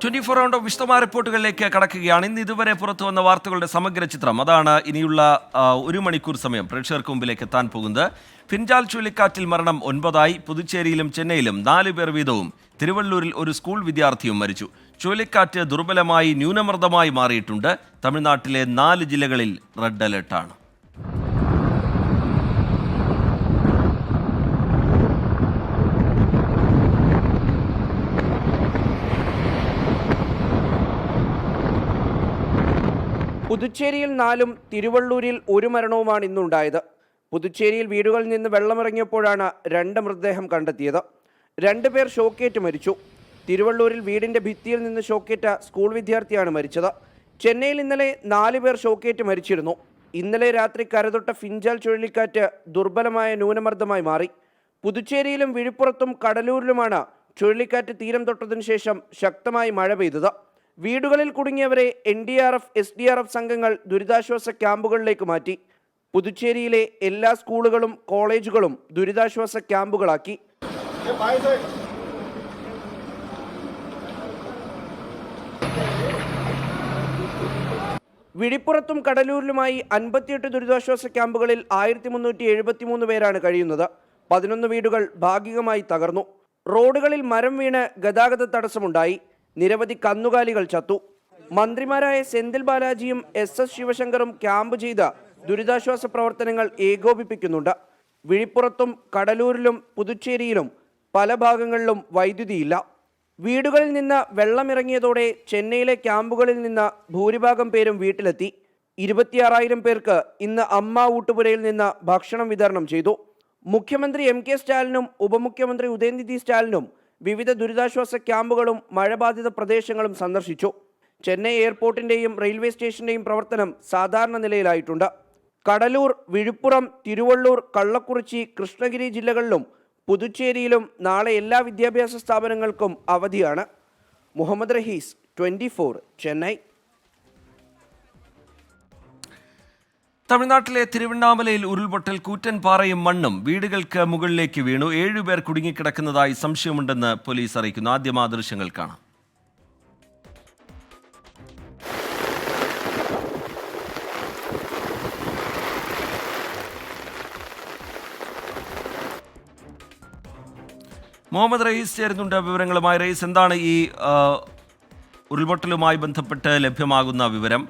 24 round of വിശദമായ റിപ്പോർട്ടുകളിലേക്ക് കടക്കുകയാണ്. ഇന്ന് ഇതുവരെ പുറത്തു വന്ന വാർത്തകളുടെ സമഗ്ര ചിത്രം അതാണ് ഇനിയുള്ള 1 മണിക്കൂർ സമയം പ്രേക്ഷകർക്ക് മുമ്പിലേക്ക് എത്താൻ പോകുന്നത്. ഫിൻജാൽ ചുഴലിക്കാറ്റിൽ മരണം 9ആയി. പുതുച്ചേരിയിലും ചെന്നൈയിലും 4 പേർ വീതവും തിരുവള്ളൂരിൽ ഒരു സ്കൂൾ വിദ്യാർത്ഥിയും മരിച്ചു. ചുഴലിക്കാറ്റ് ദുർബലമായി ന്യൂനമർദ്ദമായി മാറിയിട്ടുണ്ട്. തമിഴ്നാട്ടിലെ 4 ജില്ലകളിൽ റെഡ് അലർട്ടാണ്. പുതുച്ചേരിയിൽ 4ഉം തിരുവള്ളൂരിൽ 1 മരണവുമാണ് ഇന്നുണ്ടായത്. പുതുച്ചേരിയിൽ വീടുകളിൽ നിന്ന് വെള്ളമിറങ്ങിയപ്പോഴാണ് 2 മൃതദേഹം കണ്ടെത്തിയത്. 2 പേർ ഷോക്കേറ്റ് മരിച്ചു. തിരുവള്ളൂരിൽ വീടിന്റെ ഭിത്തിയിൽ നിന്ന് ഷോക്കേറ്റ സ്കൂൾ വിദ്യാർത്ഥിയാണ് മരിച്ചത്. ചെന്നൈയിൽ ഇന്നലെ 4 പേർ ഷോക്കേറ്റ് മരിച്ചിരുന്നു. ഇന്നലെ രാത്രി കരതൊട്ട ഫിൻജാൽ ചുഴലിക്കാറ്റ് ദുർബലമായ ന്യൂനമർദ്ദമായി മാറി. പുതുച്ചേരിയിലും വിഴുപ്പുറത്തും കടലൂരിലുമാണ് ചുഴലിക്കാറ്റ് തീരം തൊട്ടതിനു ശേഷം ശക്തമായി മഴ പെയ്തത്. വീടുകളിൽ കുടുങ്ങിയവരെ NDRF, SDRF സംഘങ്ങൾ ദുരിതാശ്വാസ ക്യാമ്പുകളിലേക്ക് മാറ്റി. പുതുച്ചേരിയിലെ എല്ലാ സ്കൂളുകളും കോളേജുകളും ദുരിതാശ്വാസ ക്യാമ്പുകളാക്കി. വിഴിപ്പുറത്തും കടലൂരിലുമായി 58 ദുരിതാശ്വാസ ക്യാമ്പുകളിൽ 1373 പേരാണ് കഴിയുന്നത്. 11 വീടുകൾ ഭാഗികമായി തകർന്നു. റോഡുകളിൽ മരം വീണ് ഗതാഗത തടസ്സമുണ്ടായി. നിരവധി കന്നുകാലികൾ ചത്തു. മന്ത്രിമാരായ സെന്തിൽ ബാലാജിയും SS ശിവശങ്കറും ക്യാമ്പ് ചെയ്ത ദുരിതാശ്വാസ പ്രവർത്തനങ്ങൾ ഏകോപിപ്പിക്കുന്നുണ്ട്. വിഴിപ്പുറത്തും കടലൂരിലും പുതുച്ചേരിയിലും പല ഭാഗങ്ങളിലും വൈദ്യുതിയില്ല. വീടുകളിൽ നിന്ന് വെള്ളമിറങ്ങിയതോടെ ചെന്നൈയിലെ ക്യാമ്പുകളിൽ നിന്ന് ഭൂരിഭാഗം പേരും വീട്ടിലെത്തി. 26,000 പേർക്ക് ഇന്ന് അമ്മ ഊട്ടുപുരയിൽ നിന്ന് ഭക്ഷണം വിതരണം ചെയ്തു. മുഖ്യമന്ത്രി MK സ്റ്റാലിനും ഉപമുഖ്യമന്ത്രി ഉദയനിധി സ്റ്റാലിനും വിവിധ ദുരിതാശ്വാസ ക്യാമ്പുകളും മഴബാധിത പ്രദേശങ്ങളും സന്ദർശിച്ചു. ചെന്നൈ എയർപോർട്ടിന്റെയും റെയിൽവേ സ്റ്റേഷന്റെയും പ്രവർത്തനം സാധാരണ നിലയിലായിട്ടുണ്ട്. കടലൂർ, വിഴുപ്പുറം, തിരുവള്ളൂർ, കള്ളക്കുറിച്ചി, കൃഷ്ണഗിരി ജില്ലകളിലും പുതുച്ചേരിയിലും നാളെ എല്ലാ വിദ്യാഭ്യാസ സ്ഥാപനങ്ങൾക്കും അവധിയാണ്. മുഹമ്മദ് റഹീസ്, 24, ചെന്നൈ. തമിഴ്നാട്ടിലെ തിരുവണ്ണാമലയിൽ ഉരുൾപൊട്ടൽ കൂറ്റൻ പാറയും മണ്ണും വീടുകൾക്ക് മുകളിലേക്ക് വീണു. 7 പേർ കുടുങ്ങിക്കിടക്കുന്നതായി സംശയമുണ്ടെന്ന് പോലീസ് അറിയിക്കുന്നു. ആദ്യം ആ ദൃശ്യങ്ങൾ കാണാം. മുഹമ്മദ് റയീസ് ചേരുന്നുണ്ട് വിവരങ്ങളുമായി. റയീസ്, എന്താണ് ഈ ഉരുൾപൊട്ടലുമായി ബന്ധപ്പെട്ട് ലഭ്യമാകുന്ന വിവരം?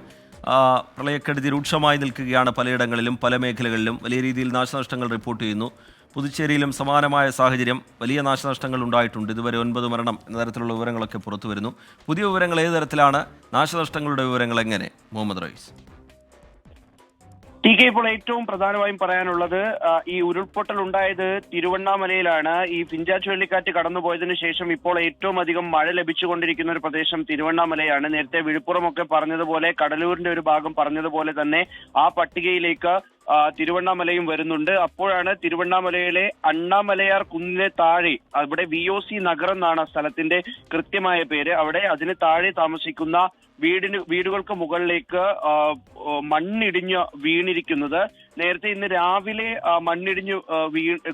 പ്രളയക്കെടുതി രൂക്ഷമായി നിൽക്കുകയാണ്. പലയിടങ്ങളിലും പല മേഖലകളിലും വലിയ രീതിയിൽ നാശനഷ്ടങ്ങൾ റിപ്പോർട്ട് ചെയ്യുന്നു. പുതുച്ചേരിയിലും സമാനമായ സാഹചര്യം, വലിയ നാശനഷ്ടങ്ങൾ ഉണ്ടായിട്ടുണ്ട്. ഇതുവരെ 9 മരണം എന്ന തരത്തിലുള്ള വിവരങ്ങളൊക്കെ പുറത്തു വരുന്നു. പുതിയ വിവരങ്ങൾ ഏത് തരത്തിലാണ്? നാശനഷ്ടങ്ങളുടെ വിവരങ്ങൾ എങ്ങനെ? മുഹമ്മദ് റയീസ്. TK, ഇപ്പോൾ ഏറ്റവും പ്രധാനമായും പറയാനുള്ളത് ഈ ഉരുൾപൊട്ടൽ ഉണ്ടായത് തിരുവണ്ണാമലയിലാണ്. ഈ ഫിൻജാൽ ചുഴലിക്കാറ്റ് കടന്നുപോയതിനു ശേഷം ഇപ്പോൾ ഏറ്റവും അധികം മഴ ലഭിച്ചുകൊണ്ടിരിക്കുന്ന ഒരു പ്രദേശം തിരുവണ്ണാമലയാണ്. നേരത്തെ വിഴുപ്പുറമൊക്കെ പറഞ്ഞതുപോലെ, കടലൂരിന്റെ ഒരു ഭാഗം പറഞ്ഞതുപോലെ തന്നെ ആ പട്ടികയിലേക്ക് തിരുവണ്ണാമലയും വരുന്നുണ്ട്. അപ്പോഴാണ് തിരുവണ്ണാമലയിലെ അണ്ണാമലയാർ കുന്നിന് താഴെ, അവിടെ VOC നഗർ എന്നാണ് സ്ഥലത്തിന്റെ കൃത്യമായ പേര്, അവിടെ അതിന് താഴെ താമസിക്കുന്ന വീടുകൾക്ക് മുകളിലേക്ക് മണ്ണിടിഞ്ഞ് വീണിരിക്കുന്നത്. നേരത്തെ ഇന്ന് രാവിലെ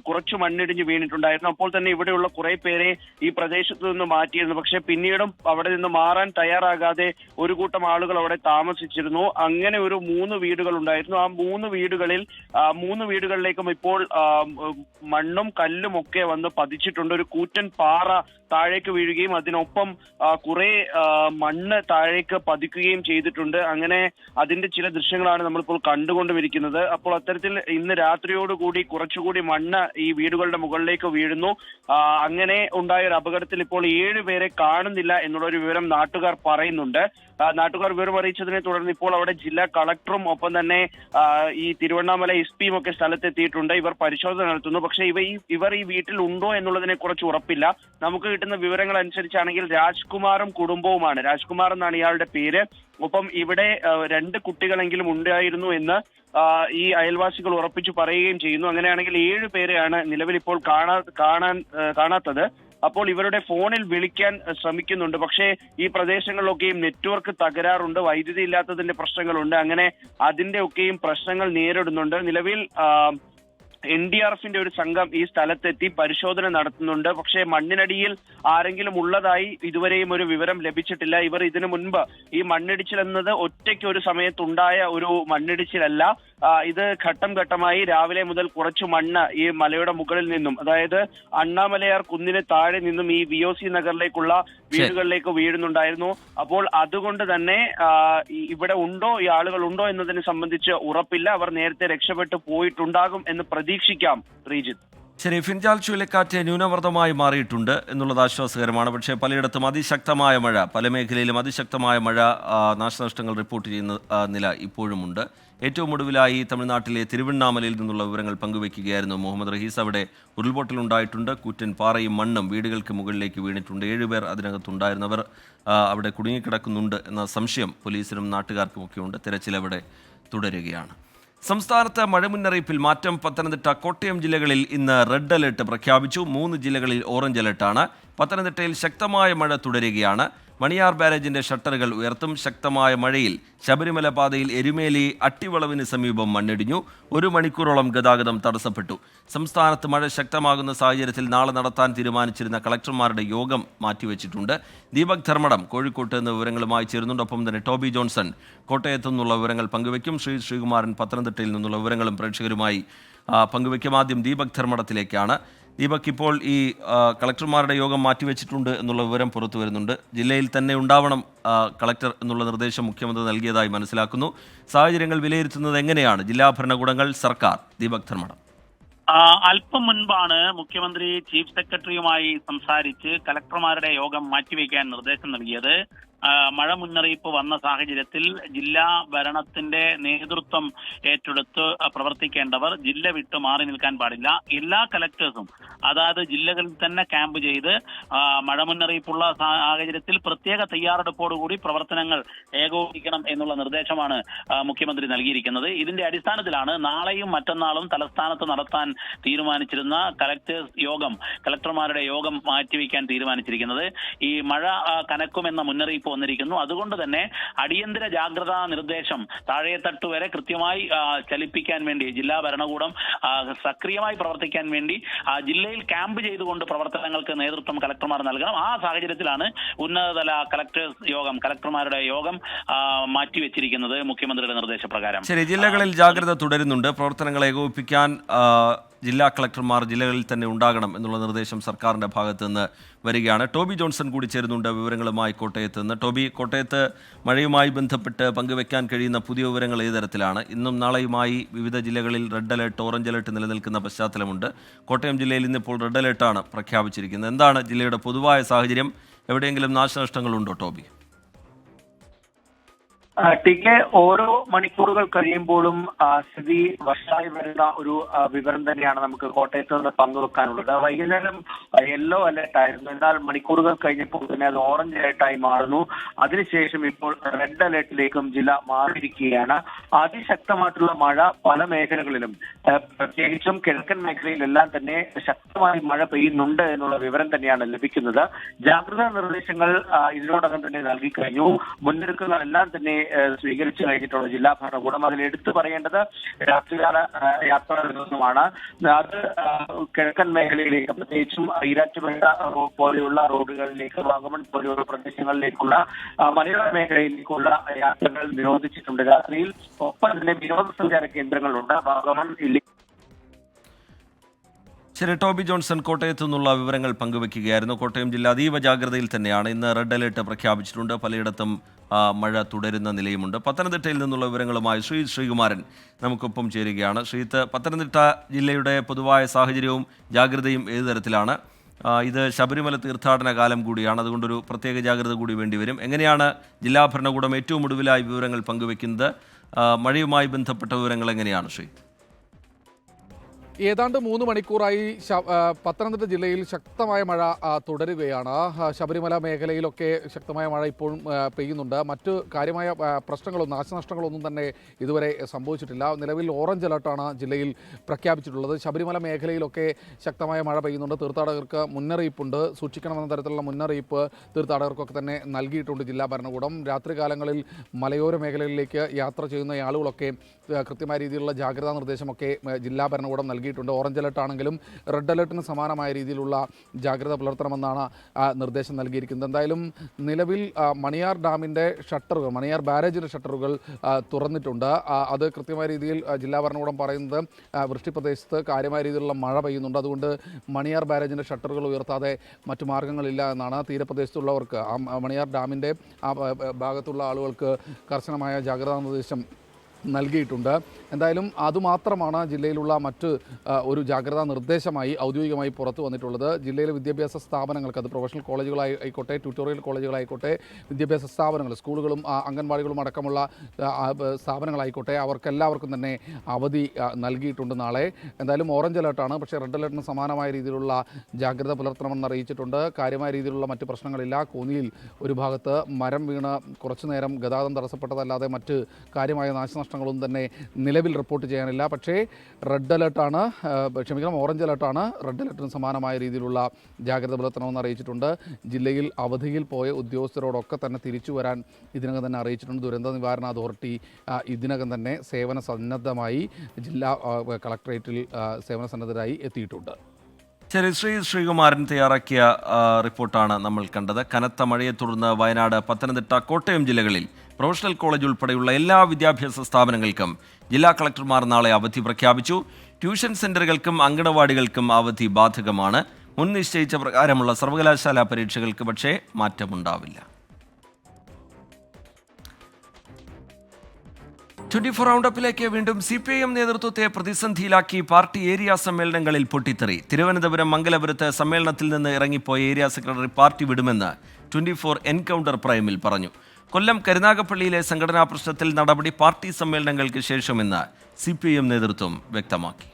കുറച്ച് മണ്ണിടിഞ്ഞ് വീണിട്ടുണ്ടായിരുന്നു. അപ്പോൾ തന്നെ ഇവിടെയുള്ള കുറെ പേരെ ഈ പ്രദേശത്ത് നിന്ന് മാറ്റിയിരുന്നു. പക്ഷെ പിന്നീടും അവിടെ നിന്ന് മാറാൻ തയ്യാറാകാതെ ഒരു കൂട്ടം ആളുകൾ അവിടെ താമസിച്ചിരുന്നു. അങ്ങനെ ഒരു 3 വീടുകൾ ഉണ്ടായിരുന്നു. ആ 3 വീടുകളിലേക്കും ഇപ്പോൾ മണ്ണും കല്ലും ഒക്കെ വന്ന് പതിച്ചിട്ടുണ്ട്. ഒരു കൂറ്റൻ പാറ താഴേക്ക് വീഴുകയും അതിനൊപ്പം കുറെ മണ്ണ് താഴേക്ക് പതിക്കുകയും ചെയ്തിട്ടുണ്ട്. അങ്ങനെ അതിന്റെ ചില ദൃശ്യങ്ങളാണ് നമ്മളിപ്പോൾ കണ്ടുകൊണ്ടിരിക്കുന്നത്. അപ്പോൾ അത്തരത്തിൽ ഇന്ന് രാത്രിയോടുകൂടി കുറച്ചുകൂടി മണ്ണ് ഈ വീടുകളുടെ മുകളിലേക്ക് വീഴുന്നു. അങ്ങനെ ഉണ്ടായ ഒരു അപകടത്തിൽ ഇപ്പോൾ 7 പേരെ കാണുന്നില്ല എന്നുള്ളൊരു വിവരം നാട്ടുകാർ പറയുന്നുണ്ട്. നാട്ടുകാർ വിവരം അറിയിച്ചതിനെ തുടർന്ന് ഇപ്പോൾ അവിടെ ജില്ലാ കളക്ടറും ഒപ്പം തന്നെ ഈ തിരുവണ്ണാമല SP ഒക്കെ സ്ഥലത്തെത്തിയിട്ടുണ്ട്. ഇവർ പരിശോധന നടത്തുന്നു. പക്ഷേ ഇവർ ഈ വീട്ടിൽ ഉണ്ടോ എന്നുള്ളതിനെ കുറിച്ച് ഉറപ്പില്ല. നമുക്ക് കിട്ടുന്ന വിവരങ്ങൾ അനുസരിച്ചാണെങ്കിൽ രാജ്കുമാറും കുടുംബവുമാണ്. രാജ്കുമാർ എന്നാണ് ഇയാളുടെ പേര്. ഒപ്പം ഇവിടെ 2 കുട്ടികളെങ്കിലും ഉണ്ടായിരുന്നു എന്ന് ഈ അയൽവാസികൾ ഉറപ്പിച്ചു പറയുകയും ചെയ്യുന്നു. അങ്ങനെയാണെങ്കിൽ 7 പേരെയാണ് നിലവിൽ ഇപ്പോൾ കാണാത്തത്. അപ്പോൾ ഇവരുടെ ഫോണിൽ വിളിക്കാൻ ശ്രമിക്കുന്നുണ്ട്. പക്ഷേ ഈ പ്രദേശങ്ങളിലൊക്കെയും നെറ്റ്വർക്ക് തകരാറുണ്ട്, വൈദ്യുതി ഇല്ലാത്തതിന്റെ പ്രശ്നങ്ങളുണ്ട്. അങ്ങനെ അതിന്റെ ഒക്കെയും പ്രശ്നങ്ങൾ നേരിടുന്നുണ്ട്. നിലവിൽ NDRFന്റെ ഒരു സംഘം ഈ സ്ഥലത്തെത്തി പരിശോധന നടത്തുന്നുണ്ട്. പക്ഷേ മണ്ണിനടിയിൽ ആരെങ്കിലും ഉള്ളതായി ഇതുവരെയും ഒരു വിവരം ലഭിച്ചിട്ടില്ല. ഇവർ ഇതിനു മുൻപ് ഈ മണ്ണിടിച്ചിൽ എന്നത് ഒറ്റയ്ക്ക് ഒരു സമയത്തുണ്ടായ ഒരു മണ്ണിടിച്ചിലല്ല. ഇത് ഘട്ടം ഘട്ടമായി രാവിലെ മുതൽ കുറച്ചു മണ്ണ് ഈ മലയുടെ മുകളിൽ നിന്നും, അതായത് അണ്ണാമലയാർ കുന്നിന് താഴെ നിന്നും ഈ VOC നഗറിലേക്കുള്ള വീടുകളിലേക്ക് വീഴുന്നുണ്ടായിരുന്നു. അപ്പോൾ അതുകൊണ്ട് തന്നെ ഇവിടെ ഉണ്ടോ, ഈ ആളുകൾ ഉണ്ടോ എന്നതിനെ സംബന്ധിച്ച് ഉറപ്പില്ല. അവർ നേരത്തെ രക്ഷപ്പെട്ടു പോയിട്ടുണ്ടാകും എന്ന് പ്രതീക്ഷിക്കാം. ശ്രീജിത്ത്, ശരി, ഫിൻജാൽ ചുഴലിക്കാറ്റ് ന്യൂനമർദ്ദമായി മാറിയിട്ടുണ്ട് എന്നുള്ളത് ആശ്വാസകരമാണ്. പക്ഷേ പലയിടത്തും അതിശക്തമായ മഴ, പല മേഖലയിലും അതിശക്തമായ മഴ, നാശനഷ്ടങ്ങൾ റിപ്പോർട്ട് ചെയ്യുന്ന നില ഇപ്പോഴുമുണ്ട്. ഏറ്റവും ഒടുവിലായി തമിഴ്നാട്ടിലെ തിരുവണ്ണാമലയിൽ നിന്നുള്ള വിവരങ്ങൾ പങ്കുവയ്ക്കുകയായിരുന്നു മുഹമ്മദ് റഹീസ്. അവിടെ ഉരുൾപൊട്ടലുണ്ടായിട്ടുണ്ട്. കൂറ്റൻ പാറയും മണ്ണും വീടുകൾക്ക് മുകളിലേക്ക് വീണിട്ടുണ്ട്. 7 പേർ അതിനകത്തുണ്ടായിരുന്നവർ അവിടെ കുടുങ്ങിക്കിടക്കുന്നുണ്ട് എന്ന സംശയം പോലീസിനും നാട്ടുകാർക്കുമൊക്കെയുണ്ട്. തെരച്ചിൽ അവിടെ തുടരുകയാണ്. സംസ്ഥാനത്ത് മഴ മുന്നറിയിപ്പിൽ മാറ്റം. പത്തനംതിട്ട, കോട്ടയം ജില്ലകളിൽ ഇന്ന് റെഡ് അലർട്ട് പ്രഖ്യാപിച്ചു. 3 ജില്ലകളിൽ ഓറഞ്ച് അലർട്ടാണ്. പത്തനംതിട്ടയിൽ ശക്തമായ മഴ തുടരുകയാണ്. മണിയാർ ബാരേജിന്റെ ഷട്ടറുകൾ ഉയർത്തും. ശക്തമായ മഴയിൽ ശബരിമല പാതയിൽ എരുമേലി അട്ടിവളവിന് സമീപം മണ്ണിടിഞ്ഞു. 1 മണിക്കൂറോളം ഗതാഗതം തടസ്സപ്പെട്ടു. സംസ്ഥാനത്ത് മഴ ശക്തമാകുന്ന സാഹചര്യത്തിൽ നാളെ നടത്താൻ തീരുമാനിച്ചിരുന്ന കളക്ടർമാരുടെ യോഗം മാറ്റിവെച്ചിട്ടുണ്ട്. ദീപക് ധർമ്മടം കോഴിക്കോട്ട് നിന്ന് വിവരങ്ങളുമായി ചേരുന്നുണ്ട്. ഒപ്പം തന്നെ ടോബി ജോൺസൺ കോട്ടയത്തു നിന്നുള്ള വിവരങ്ങൾ പങ്കുവയ്ക്കും. ശ്രീകുമാരൻ പത്തനംതിട്ടയിൽ നിന്നുള്ള വിവരങ്ങളും പ്രേക്ഷകരുമായി പങ്കുവയ്ക്കും. ആദ്യം ദീപക് ധർമ്മടത്തിലേക്കാണ്. ദീപക്, ഇപ്പോൾ ഈ കളക്ടർമാരുടെ യോഗം മാറ്റിവെച്ചിട്ടുണ്ട് എന്നുള്ള വിവരം പുറത്തു വരുന്നുണ്ട്. ജില്ലയിൽ തന്നെ ഉണ്ടാവണം കളക്ടർ എന്നുള്ള നിർദ്ദേശം മുഖ്യമന്ത്രി നൽകിയതായി മനസ്സിലാക്കുന്നു. സാഹചര്യങ്ങൾ വിലയിരുത്തുന്നത് എങ്ങനെയാണ് ജില്ലാ ഭരണകൂടങ്ങൾ, സർക്കാർ? ദീപക് ധർമ്മടം. അല്പം മുൻപാണ് മുഖ്യമന്ത്രി ചീഫ് സെക്രട്ടറിയുമായി സംസാരിച്ച് കളക്ടർമാരുടെ യോഗം മാറ്റിവെക്കാൻ നിർദ്ദേശം നൽകിയത്. മഴ മുന്നറിയിപ്പ് വന്ന സാഹചര്യത്തിൽ ജില്ലാ ഭരണത്തിന്റെ നേതൃത്വം ഏറ്റെടുത്ത് പ്രവർത്തിക്കേണ്ടവർ ജില്ല വിട്ട് മാറി നിൽക്കാൻ പാടില്ല. എല്ലാ കളക്ടേഴ്സും അതാത് ജില്ലകളിൽ തന്നെ ക്യാമ്പ് ചെയ്ത് മഴ മുന്നറിയിപ്പുള്ള സാഹചര്യത്തിൽ പ്രത്യേക തയ്യാറെടുപ്പോടുകൂടി പ്രവർത്തനങ്ങൾ ഏകോപിക്കണം എന്നുള്ള നിർദ്ദേശമാണ് മുഖ്യമന്ത്രി നൽകിയിരിക്കുന്നത്. ഇതിന്റെ അടിസ്ഥാനത്തിലാണ് നാളെയും മറ്റന്നാളും തലസ്ഥാനത്ത് നടത്താൻ തീരുമാനിച്ചിരുന്ന കളക്ടർമാരുടെ യോഗം മാറ്റിവെക്കാൻ തീരുമാനിച്ചിരിക്കുന്നത്. ഈ മഴ കനക്കുമെന്ന മുന്നറിയിപ്പ് വന്നിരിക്കുന്നു. അതുകൊണ്ട് തന്നെ അടിയന്തര ജാഗ്രതാ നിർദ്ദേശം താഴെത്തട്ട് വരെ കൃത്യമായി ചലിപ്പിക്കാൻ വേണ്ടി ജില്ലാ ഭരണകൂടം സക്രിയമായി പ്രവർത്തിക്കാൻ വേണ്ടി ജില്ലയിൽ ക്യാമ്പ് ചെയ്തുകൊണ്ട് പ്രവർത്തനങ്ങൾക്ക് നേതൃത്വം കളക്ടർമാർ നൽകണം. ആ സാഹചര്യത്തിലാണ് ഉന്നതതല കളക്ടർമാരുടെ യോഗം മാറ്റിവെച്ചിരിക്കുന്നത് മുഖ്യമന്ത്രിയുടെ നിർദ്ദേശപ്രകാരം. ശരി, ജില്ലകളിൽ ജാഗ്രത തുടരുന്നുണ്ട്. പ്രവർത്തനങ്ങൾ ഏകോപിപ്പിക്കാൻ ജില്ലാ കളക്ടർമാർ ജില്ലകളിൽ തന്നെ ഉണ്ടാകണം എന്നുള്ള നിർദ്ദേശം സർക്കാരിൻ്റെ ഭാഗത്ത് നിന്ന് വരികയാണ്. ടോബി ജോൺസൺ കൂടി ചേരുന്നുണ്ട് വിവരങ്ങളുമായി കോട്ടയത്ത് നിന്ന്. ടോബി, കോട്ടയത്ത് മഴയുമായി ബന്ധപ്പെട്ട് പങ്കുവെക്കാൻ കഴിയുന്ന പുതിയ വിവരങ്ങൾ ഏത് തരത്തിലാണ്? ഇന്നും നാളെയുമായി വിവിധ ജില്ലകളിൽ റെഡ് അലർട്ട്, ഓറഞ്ച് അലർട്ട് നിലനിൽക്കുന്ന പശ്ചാത്തലമുണ്ട്. കോട്ടയം ജില്ലയിൽ ഇന്നിപ്പോൾ റെഡ് അലർട്ടാണ് പ്രഖ്യാപിച്ചിരിക്കുന്നത്. എന്താണ് ജില്ലയുടെ പൊതുവായ സാഹചര്യം? എവിടെയെങ്കിലും നാശനഷ്ടങ്ങളുണ്ടോ ടോബി? ടിക്കെ, ഓരോ മണിക്കൂറുകൾ കഴിയുമ്പോഴും സ്ഥിതി വഷളായി വരുന്ന ഒരു വിവരം തന്നെയാണ് നമുക്ക് കോട്ടയത്ത് നിന്ന് പങ്കുവെക്കാനുള്ളത്. വൈകുന്നേരം യെല്ലോ അലർട്ട് ആയിരുന്നു, എന്നാൽ മണിക്കൂറുകൾ കഴിഞ്ഞപ്പോൾ തന്നെ അത് ഓറഞ്ച് അലർട്ടായി മാറുന്നു. അതിനുശേഷം ഇപ്പോൾ റെഡ് അലർട്ടിലേക്കും ജില്ല മാറിയിരിക്കുകയാണ്. അതിശക്തമായിട്ടുള്ള മഴ പല മേഖലകളിലും, പ്രത്യേകിച്ചും കിഴക്കൻ മേഖലയിലെല്ലാം തന്നെ ശക്തമായി മഴ പെയ്യുന്നുണ്ട് എന്നുള്ള വിവരം തന്നെയാണ് ലഭിക്കുന്നത്. ജാഗ്രതാ നിർദ്ദേശങ്ങൾ ഇതിനോടകം തന്നെ നൽകി കഴിഞ്ഞു. മുന്നൊരുക്കങ്ങളെല്ലാം തന്നെ സ്വീകരിച്ചു കഴിഞ്ഞിട്ടുള്ള ജില്ലാ ഭരണകൂടം. അതിൽ എടുത്തു പറയേണ്ടത് രാത്രികാല യാത്രാ നിരോധനമാണ്. അത് കിഴക്കൻ മേഖലയിലേക്ക്, പ്രത്യേകിച്ചും ഈരാറ്റുപേട്ട പോലെയുള്ള റോഡുകളിലേക്ക്, വാഗമൺ പോലെയുള്ള പ്രദേശങ്ങളിലേക്കുള്ള മലയോര മേഖലയിലേക്കുള്ള യാത്രകൾ നിരോധിച്ചിട്ടുണ്ട് രാത്രിയിൽ. ഒപ്പം തന്നെ വിനോദസഞ്ചാര കേന്ദ്രങ്ങളുണ്ട്. വാഗമൺ ശരി, ടോബി ജോൺസൺ കോട്ടയത്തു നിന്നുള്ള വിവരങ്ങൾ പങ്കുവെക്കുകയായിരുന്നു. കോട്ടയം ജില്ല അതീവ ജാഗ്രതയിൽ തന്നെയാണ്. ഇന്ന് റെഡ് അലർട്ട് പ്രഖ്യാപിച്ചിട്ടുണ്ട്. പലയിടത്തും മഴ തുടരുന്ന നിലയുമുണ്ട്. പത്തനംതിട്ടയിൽ നിന്നുള്ള വിവരങ്ങളുമായി ശ്രീകുമാരൻ നമുക്കൊപ്പം ചേരുകയാണ്. പത്തനംതിട്ട ജില്ലയുടെ പൊതുവായ സാഹചര്യവും ജാഗ്രതയും ഏതു തരത്തിലാണ്? ഇത് ശബരിമല തീർത്ഥാടന കാലം കൂടിയാണ്, അതുകൊണ്ടൊരു പ്രത്യേക ജാഗ്രത കൂടി വേണ്ടിവരും. എങ്ങനെയാണ് ജില്ലാ ഭരണകൂടം ഏറ്റവും ഒടുവിലായി വിവരങ്ങൾ പങ്കുവെക്കുന്നത്? മഴയുമായി ബന്ധപ്പെട്ട വിവരങ്ങൾ എങ്ങനെയാണ് ശ്രീ? ഏതാണ്ട് 3 മണിക്കൂറായി പത്തനംതിട്ട ജില്ലയിൽ ശക്തമായ മഴ തുടരുകയാണ്. ശബരിമല മേഖലയിലൊക്കെ ശക്തമായ മഴ ഇപ്പോഴും പെയ്യുന്നുണ്ട്. മറ്റ് കാര്യമായ പ്രശ്നങ്ങളൊന്നും, നാശനഷ്ടങ്ങളൊന്നും തന്നെ ഇതുവരെ സംഭവിച്ചിട്ടില്ല. നിലവിൽ ഓറഞ്ച് അലർട്ടാണ് ജില്ലയിൽ പ്രഖ്യാപിച്ചിട്ടുള്ളത്. ശബരിമല മേഖലയിലൊക്കെ ശക്തമായ മഴ പെയ്യുന്നുണ്ട്. തീർത്ഥാടകർക്ക് മുന്നറിയിപ്പുണ്ട്. സൂക്ഷിക്കണമെന്ന തരത്തിലുള്ള മുന്നറിയിപ്പ് തീർത്ഥാടകർക്കൊക്കെ തന്നെ നൽകിയിട്ടുണ്ട് ജില്ലാ ഭരണകൂടം. രാത്രികാലങ്ങളിൽ മലയോര മേഖലകളിലേക്ക് യാത്ര ചെയ്യുന്ന ആളുകളൊക്കെ കൃത്യമായ രീതിയിലുള്ള ജാഗ്രതാ നിർദ്ദേശമൊക്കെ ജില്ലാ ഭരണകൂടം നൽകിയിട്ടുണ്ട്. നൽകിയിട്ടുണ്ട്. ഓറഞ്ച് അലർട്ട് ആണെങ്കിലും റെഡ് അലർട്ടിന് സമാനമായ രീതിയിലുള്ള ജാഗ്രത പുലർത്തണമെന്നാണ് നിർദ്ദേശം നൽകിയിരിക്കുന്നത്. എന്തായാലും നിലവിൽ മണിയാർ ഡാമിൻ്റെ ഷട്ടറുകൾ, മണിയാർ ബാരേജിൻ്റെ ഷട്ടറുകൾ തുറന്നിട്ടുണ്ട്. അത് കൃത്യമായ രീതിയിൽ ജില്ലാ ഭരണകൂടം പറയുന്നത് വൃഷ്ടിപ്രദേശത്ത് കാര്യമായ രീതിയിലുള്ള മഴ പെയ്യുന്നുണ്ട്. അതുകൊണ്ട് മണിയാർ ബാരേജിൻ്റെ ഷട്ടറുകൾ ഉയർത്താതെ മറ്റു മാർഗ്ഗങ്ങളില്ല എന്നാണ്. തീരപ്രദേശത്തുള്ളവർക്ക് മണിയാർ ഡാമിൻ്റെ ആ ഭാഗത്തുള്ള ആളുകൾക്ക് കർശനമായ ജാഗ്രതാ നിർദ്ദേശം നൽകിയിട്ടുണ്ട്. എന്തായാലും അതുമാത്രമാണ് ജില്ലയിലുള്ള മറ്റ് ഒരു ജാഗ്രതാ നിർദ്ദേശമായി ഔദ്യോഗികമായി പുറത്തു വന്നിട്ടുള്ളത്. ജില്ലയിലെ വിദ്യാഭ്യാസ സ്ഥാപനങ്ങൾക്ക്, അത് പ്രൊഫഷണൽ കോളേജുകളായിക്കോട്ടെ, ട്യൂട്ടോറിയൽ കോളേജുകളായിക്കോട്ടെ, വിദ്യാഭ്യാസ സ്ഥാപനങ്ങൾ, സ്കൂളുകളും അംഗൻവാടികളും അടക്കമുള്ള സ്ഥാപനങ്ങളായിക്കോട്ടെ, അവർക്കെല്ലാവർക്കും തന്നെ അവധി നൽകിയിട്ടുണ്ട് നാളെ. എന്തായാലും ഓറഞ്ച് അലർട്ടാണ്, പക്ഷേ റെഡ് അലർട്ടിന് സമാനമായ രീതിയിലുള്ള ജാഗ്രത പുലർത്തണമെന്ന് അറിയിച്ചിട്ടുണ്ട്. കാര്യമായ രീതിയിലുള്ള മറ്റ് പ്രശ്നങ്ങളില്ല. കോന്നിയിൽ ഒരു ഭാഗത്ത് മരം വീണ് കുറച്ചു നേരം ഗതാഗതം തടസ്സപ്പെട്ടതല്ലാതെ മറ്റ് കാര്യമായ നാശനഷ്ടങ്ങളൊന്നും തന്നെ നിലവിൽ റിപ്പോർട്ട് ചെയ്യാനില്ല. പക്ഷേ റെഡ് അലർട്ടാണ്, ഓറഞ്ച് അലർട്ടാണ്. റെഡ് അലർട്ടിന് സമാനമായ രീതിയിലുള്ള ജാഗ്രത പുലർത്തണമെന്ന് അറിയിച്ചിട്ടുണ്ട്. ജില്ലയിൽ അവധിയിൽ പോയ ഉദ്യോഗസ്ഥരോടൊക്കെ തന്നെ തിരിച്ചു വരാൻ ഇതിനകം തന്നെ അറിയിച്ചിട്ടുണ്ട്. ദുരന്ത നിവാരണ അതോറിറ്റി ഇതിനകം തന്നെ സേവന സന്നദ്ധമായി ജില്ലാ കളക്ടറേറ്റിൽ സേവന സന്നദ്ധരായി എത്തിയിട്ടുണ്ട്. ശരി, ശ്രീകുമാരൻ തയ്യാറാക്കിയ റിപ്പോർട്ടാണ് നമ്മൾ കണ്ടത്. കനത്ത മഴയെ തുടർന്ന് വയനാട്, പത്തനംതിട്ട, കോട്ടയം ജില്ലകളിൽ പ്രൊഫഷണൽ കോളേജ് ഉൾപ്പെടെയുള്ള എല്ലാ വിദ്യാഭ്യാസ സ്ഥാപനങ്ങൾക്കും ജില്ലാ കളക്ടർമാർ നാളെ അവധി പ്രഖ്യാപിച്ചു. ട്യൂഷൻ സെന്ററുകൾക്കും അങ്കണവാടികൾക്കും അവധി ബാധകമാണ്. മുൻ നിശ്ചയിച്ച പ്രകാരമുള്ള സർവകലാശാല പരീക്ഷകൾക്ക് പക്ഷേ മാറ്റമുണ്ടാവില്ല. 24 റൗണ്ടപ്പിലേക്ക് വീണ്ടും CPIM നേതൃത്വത്തെ പ്രതിസന്ധിയിലാക്കി പാർട്ടി ഏരിയ സമ്മേളനങ്ങളിൽ പൊട്ടിത്തെറി. തിരുവനന്തപുരം മംഗലപുരത്ത് സമ്മേളനത്തിൽ നിന്ന് ഇറങ്ങിപ്പോയ ഏരിയ സെക്രട്ടറി പാർട്ടി വിടുമെന്ന് 24 എൻകൗണ്ടർ പ്രൈമിൽ പറഞ്ഞു. കൊല്ലം കരുനാഗപ്പള്ളിയിലെ സംഘടനാ പ്രശ്നത്തിൽ നടപടി പാർട്ടി സമ്മേളനങ്ങൾക്ക് ശേഷമെന്ന് CPIM നേതൃത്വം വ്യക്തമാക്കി.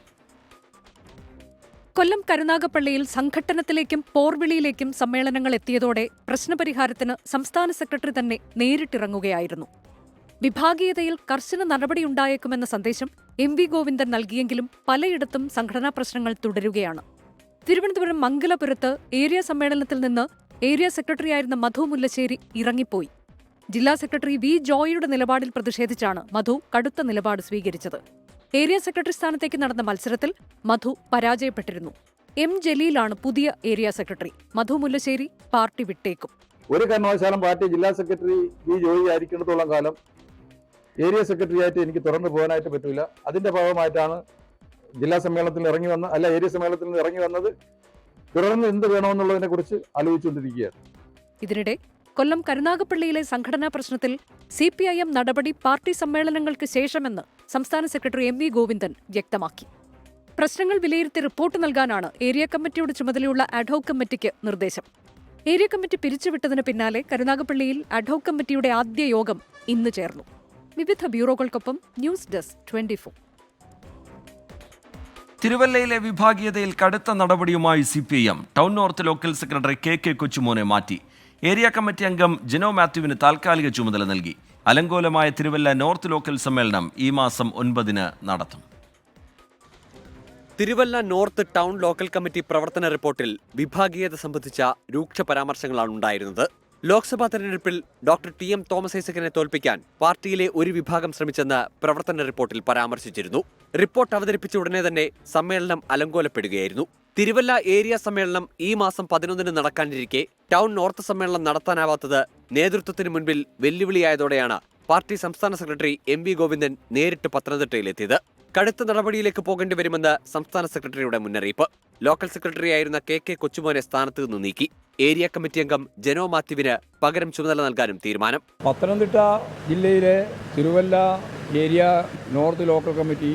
കൊല്ലം കരുനാഗപ്പള്ളിയിൽ സംഘട്ടനത്തിലേക്കും പോർവിളിയിലേക്കും സമ്മേളനങ്ങൾ എത്തിയതോടെ പ്രശ്നപരിഹാരത്തിന് സംസ്ഥാന സെക്രട്ടറി തന്നെ നേരിട്ടിറങ്ങുകയായിരുന്നു. വിഭാഗീയതയിൽ കർശന നടപടിയുണ്ടായേക്കുമെന്ന സന്ദേശം MV ഗോവിന്ദൻ നൽകിയെങ്കിലും പലയിടത്തും സംഘടനാ പ്രശ്നങ്ങൾ തുടരുകയാണ്. തിരുവനന്തപുരം മംഗലപുരത്ത് ഏരിയ സമ്മേളനത്തിൽ നിന്ന് ഏരിയ സെക്രട്ടറിയായിരുന്ന മധു മുല്ലശ്ശേരി ഇറങ്ങിപ്പോയി. ജില്ലാ സെക്രട്ടറി V ജോയിയുടെ നിലപാടിൽ പ്രതിഷേധിച്ചാണ് മധു കടുത്ത നിലപാട് സ്വീകരിച്ചത്. ഏരിയ സെക്രട്ടറി സ്ഥാനത്തേക്ക് നടന്ന മത്സരത്തിൽ മധു പരാജയപ്പെട്ടിരുന്നു. M ജലീലാണ് പുതിയ ഏരിയ സെക്രട്ടറി. മധു മുല്ലശ്ശേരി പാർട്ടി വിട്ടേക്കും. ഒരു കാരണവശാലും പാർട്ടി ജില്ലാ സെക്രട്ടറി V ജോയി ആയിരിക്കുന്നിടത്തോളം കാലം ഏരിയ സെക്രട്ടറി ആയിട്ട് എനിക്ക് തുറന്നു പോകാനായിട്ട് പറ്റില്ല. അതിന്റെ ഭാഗമായിട്ടാണ് ജില്ലാ സമ്മേളനത്തിൽ ഇറങ്ങി വന്ന ഏരിയ സമ്മേളനത്തിൽ നിന്ന് ഇറങ്ങി വന്നത്. തുടർന്ന് എന്ത് വേണമെന്നുള്ളതിനെ കുറിച്ച് ആലോചിച്ചുകൊണ്ടിരിക്കുകയാണ്. ഇതിനിടെ കൊല്ലം കരുനാഗപ്പള്ളിയിലെ സംഘടനാ പ്രശ്നത്തിൽ CPIM നടപടി പാർട്ടി സമ്മേളനങ്ങൾക്ക് ശേഷമെന്ന് സംസ്ഥാന സെക്രട്ടറി MV ഗോവിന്ദൻ വ്യക്തമാക്കി. പ്രശ്നങ്ങൾ വിലയിരുത്തി റിപ്പോർട്ട് നൽകാനാണ് ഏരിയ കമ്മിറ്റിയുടെ ചുമതലയുള്ള അഡ്ഹോക് കമ്മിറ്റിക്ക് നിർദ്ദേശം. ഏരിയ കമ്മിറ്റി പിരിച്ചുവിട്ടതിന് പിന്നാലെ കരുനാഗപ്പള്ളിയിൽ അഡ്ഹോക് കമ്മിറ്റിയുടെ ആദ്യ യോഗം ഇന്ന് ചേർന്നു. വിവിധ ബ്യൂറോകൾക്കൊപ്പം ന്യൂസ് ഡെസ്ക് 24. തിരുവല്ലയിലെ വിഭാഗീയതയിൽ കടുത്ത നടപടിയുമായി CPIM. Town north local secretary KK കൊച്ചുമോനെ മാറ്റി. ഏരിയ കമ്മിറ്റി അംഗം ജിനോ മാത്യുവിന് താൽക്കാലിക ചുമതല നൽകി. അലങ്കോലമായ തിരുവല്ല നോർത്ത് ലോക്കൽ സമ്മേളനം ഈ മാസം 9 നടത്തും. Thiruvalla north town local committee പ്രവർത്തന റിപ്പോർട്ടിൽ വിഭാഗീയത സംബന്ധിച്ച രൂക്ഷ പരാമർശങ്ങളാണ് ഉണ്ടായിരുന്നത്. ലോക്സഭാ തെരഞ്ഞെടുപ്പിൽ ഡോക്ടർ TM തോമസ് ഐസക്കിനെ തോൽപ്പിക്കാൻ പാർട്ടിയിലെ ഒരു വിഭാഗം ശ്രമിച്ചെന്ന് പ്രവർത്തന റിപ്പോർട്ടിൽ പരാമർശിച്ചിരുന്നു. റിപ്പോർട്ട് അവതരിപ്പിച്ച ഉടനെ തന്നെ സമ്മേളനം അലങ്കോലപ്പെടുകയായിരുന്നു. തിരുവല്ല ഏരിയ സമ്മേളനം ഈ മാസം 11 നടക്കാനിരിക്കെ ടൗൺ നോർത്ത് സമ്മേളനം നടത്താനാവാത്തത് നേതൃത്വത്തിന് മുൻപിൽ വെല്ലുവിളിയായതോടെയാണ് പാർട്ടി സംസ്ഥാന സെക്രട്ടറി MV ഗോവിന്ദൻ നേരിട്ട് പത്തനംതിട്ടയിലെത്തിയത്. കടുത്ത നടപടിയിലേക്ക് പോകേണ്ടി വരുമെന്ന് സംസ്ഥാന സെക്രട്ടറിയുടെ മുന്നറിയിപ്പ്. ലോക്കൽ സെക്രട്ടറിയായിരുന്ന KK കൊച്ചുമോനെ സ്ഥാനത്ത് നിന്ന് നീക്കി. ഏരിയ കമ്മിറ്റി അംഗം ജനോ മാത്യുവിന് പകരം ചുമതല നൽകാനും തീരുമാനം. പത്തനംതിട്ട ജില്ലയിലെ Thiruvalla area north local committee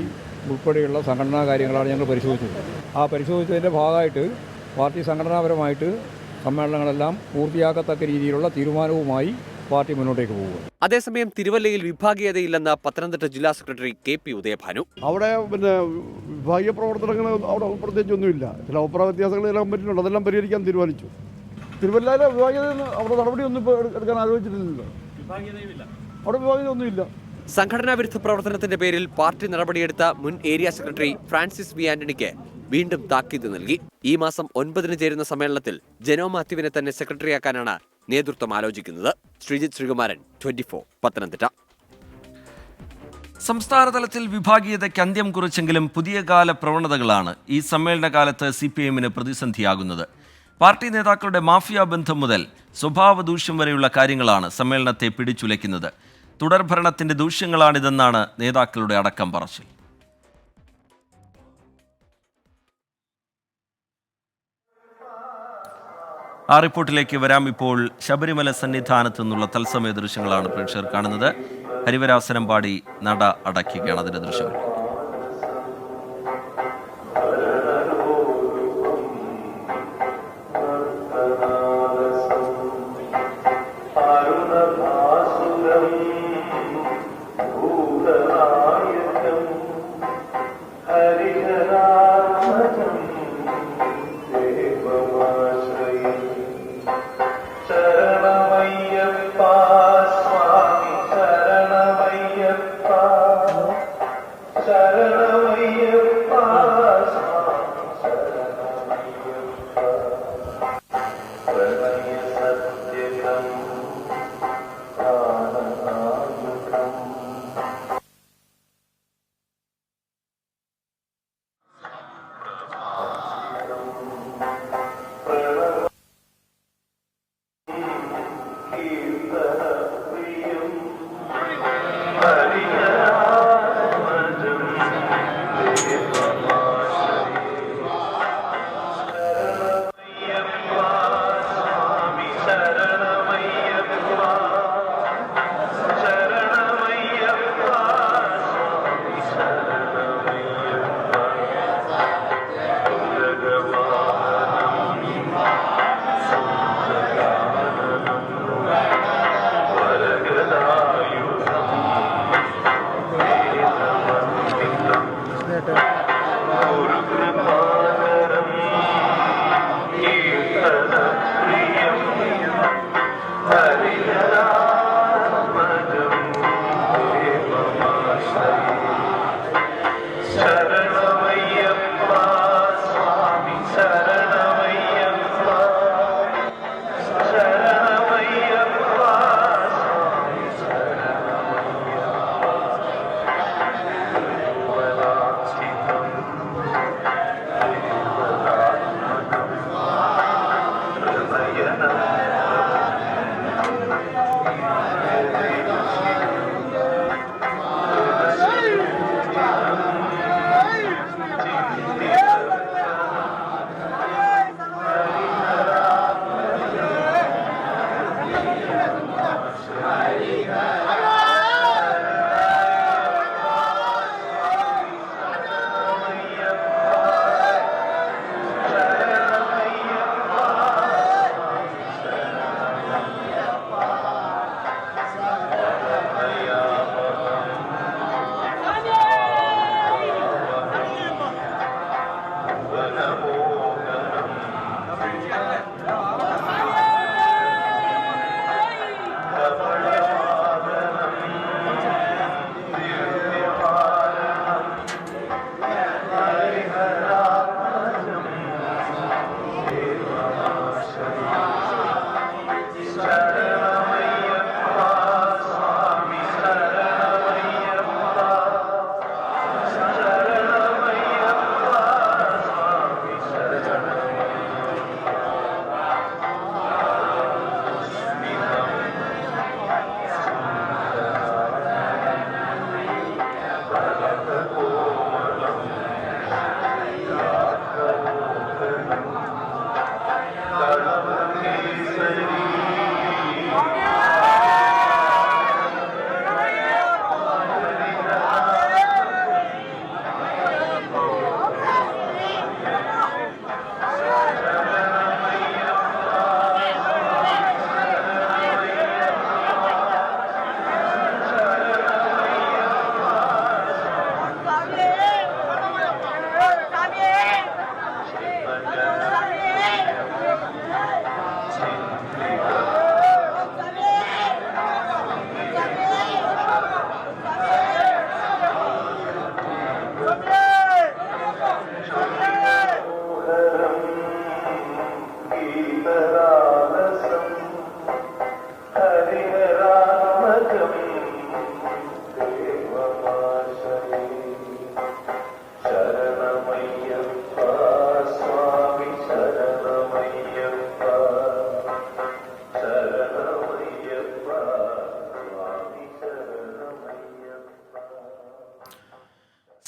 ഉൾപ്പെടെയുള്ള സംഘടനാ കാര്യങ്ങളാണ് ഞങ്ങൾ പരിശോധിച്ചത്. ആ പരിശോധിച്ചതിൻ്റെ ഭാഗമായിട്ട് പാർട്ടി സംഘടനാപരമായിട്ട് സമ്മേളനങ്ങളെല്ലാം പൂർത്തിയാക്കത്തക്ക രീതിയിലുള്ള തീരുമാനവുമായി പാർട്ടി മുന്നോട്ടേക്ക് പോകുക. അതേസമയം തിരുവല്ലയിൽ വിഭാഗീയതയില്ലെന്ന് പത്തനംതിട്ട ജില്ലാ സെക്രട്ടറി KP ഉദയഭാനു. അവിടെ വിഭാഗീയ പ്രവർത്തനങ്ങൾ അവിടെ പ്രത്യേകിച്ചൊന്നുമില്ല. ചില അഭിപ്രായ വ്യത്യാസങ്ങൾ എല്ലാം പറ്റിയിട്ടുണ്ട്. അതെല്ലാം പരിഹരിക്കാൻ തീരുമാനിച്ചു. തിരുവല്ലയിലെ വിഭാഗീയത അവിടെ നടപടിയൊന്നും ഇപ്പോൾ എടുക്കാൻ ആലോചിച്ചിട്ടില്ലല്ലോ. അവിടെ വിഭാഗീയത ഒന്നുമില്ല. സംഘടനാ വിരുദ്ധ പ്രവർത്തനത്തിന്റെ പേരിൽ പാർട്ടി നടപടിയെടുത്ത മുൻ ഏരിയ സെക്രട്ടറി ഫ്രാൻസിസ് V ആന്റണിക്ക് വീണ്ടും താക്കീത് നൽകി. ഈ മാസം 9 ചേരുന്ന സമ്മേളനത്തിൽ ജനോ മാത്യുവിനെ തന്നെ സെക്രട്ടറിയാക്കാനാണ് നേതൃത്വം ആലോചിക്കുന്നത്. ശ്രീജിത്ത് ശ്രീകുമാരൻ, 24 പത്തനംതിട്ട. സംസ്ഥാന തലത്തിൽ വിഭാഗീയതയ്ക്ക് അന്ത്യം കുറിച്ചെങ്കിലും പുതിയ കാല പ്രവണതകളാണ് ഈ സമ്മേളന കാലത്ത് CPIMന് പ്രതിസന്ധിയാകുന്നത്. പാർട്ടി നേതാക്കളുടെ മാഫിയ ബന്ധം മുതൽ സ്വഭാവ ദൂഷ്യം വരെയുള്ള കാര്യങ്ങളാണ് സമ്മേളനത്തെ പിടിച്ചുലയ്ക്കുന്നത്. തുടർഭരണത്തിന്റെ ദൂഷ്യങ്ങളാണിതെന്നാണ് നേതാക്കളുടെ അടക്കം പറച്ചിൽ. ആ റിപ്പോർട്ടിലേക്ക് വരാം. ഇപ്പോൾ ശബരിമല സന്നിധാനത്ത് നിന്നുള്ള തത്സമയ ദൃശ്യങ്ങളാണ് പ്രേക്ഷകർ കാണുന്നത്. ഹരിവരാസനം പാടി നട അടയ്ക്കുകയാണ് അതിന്റെ ദൃശ്യങ്ങൾ.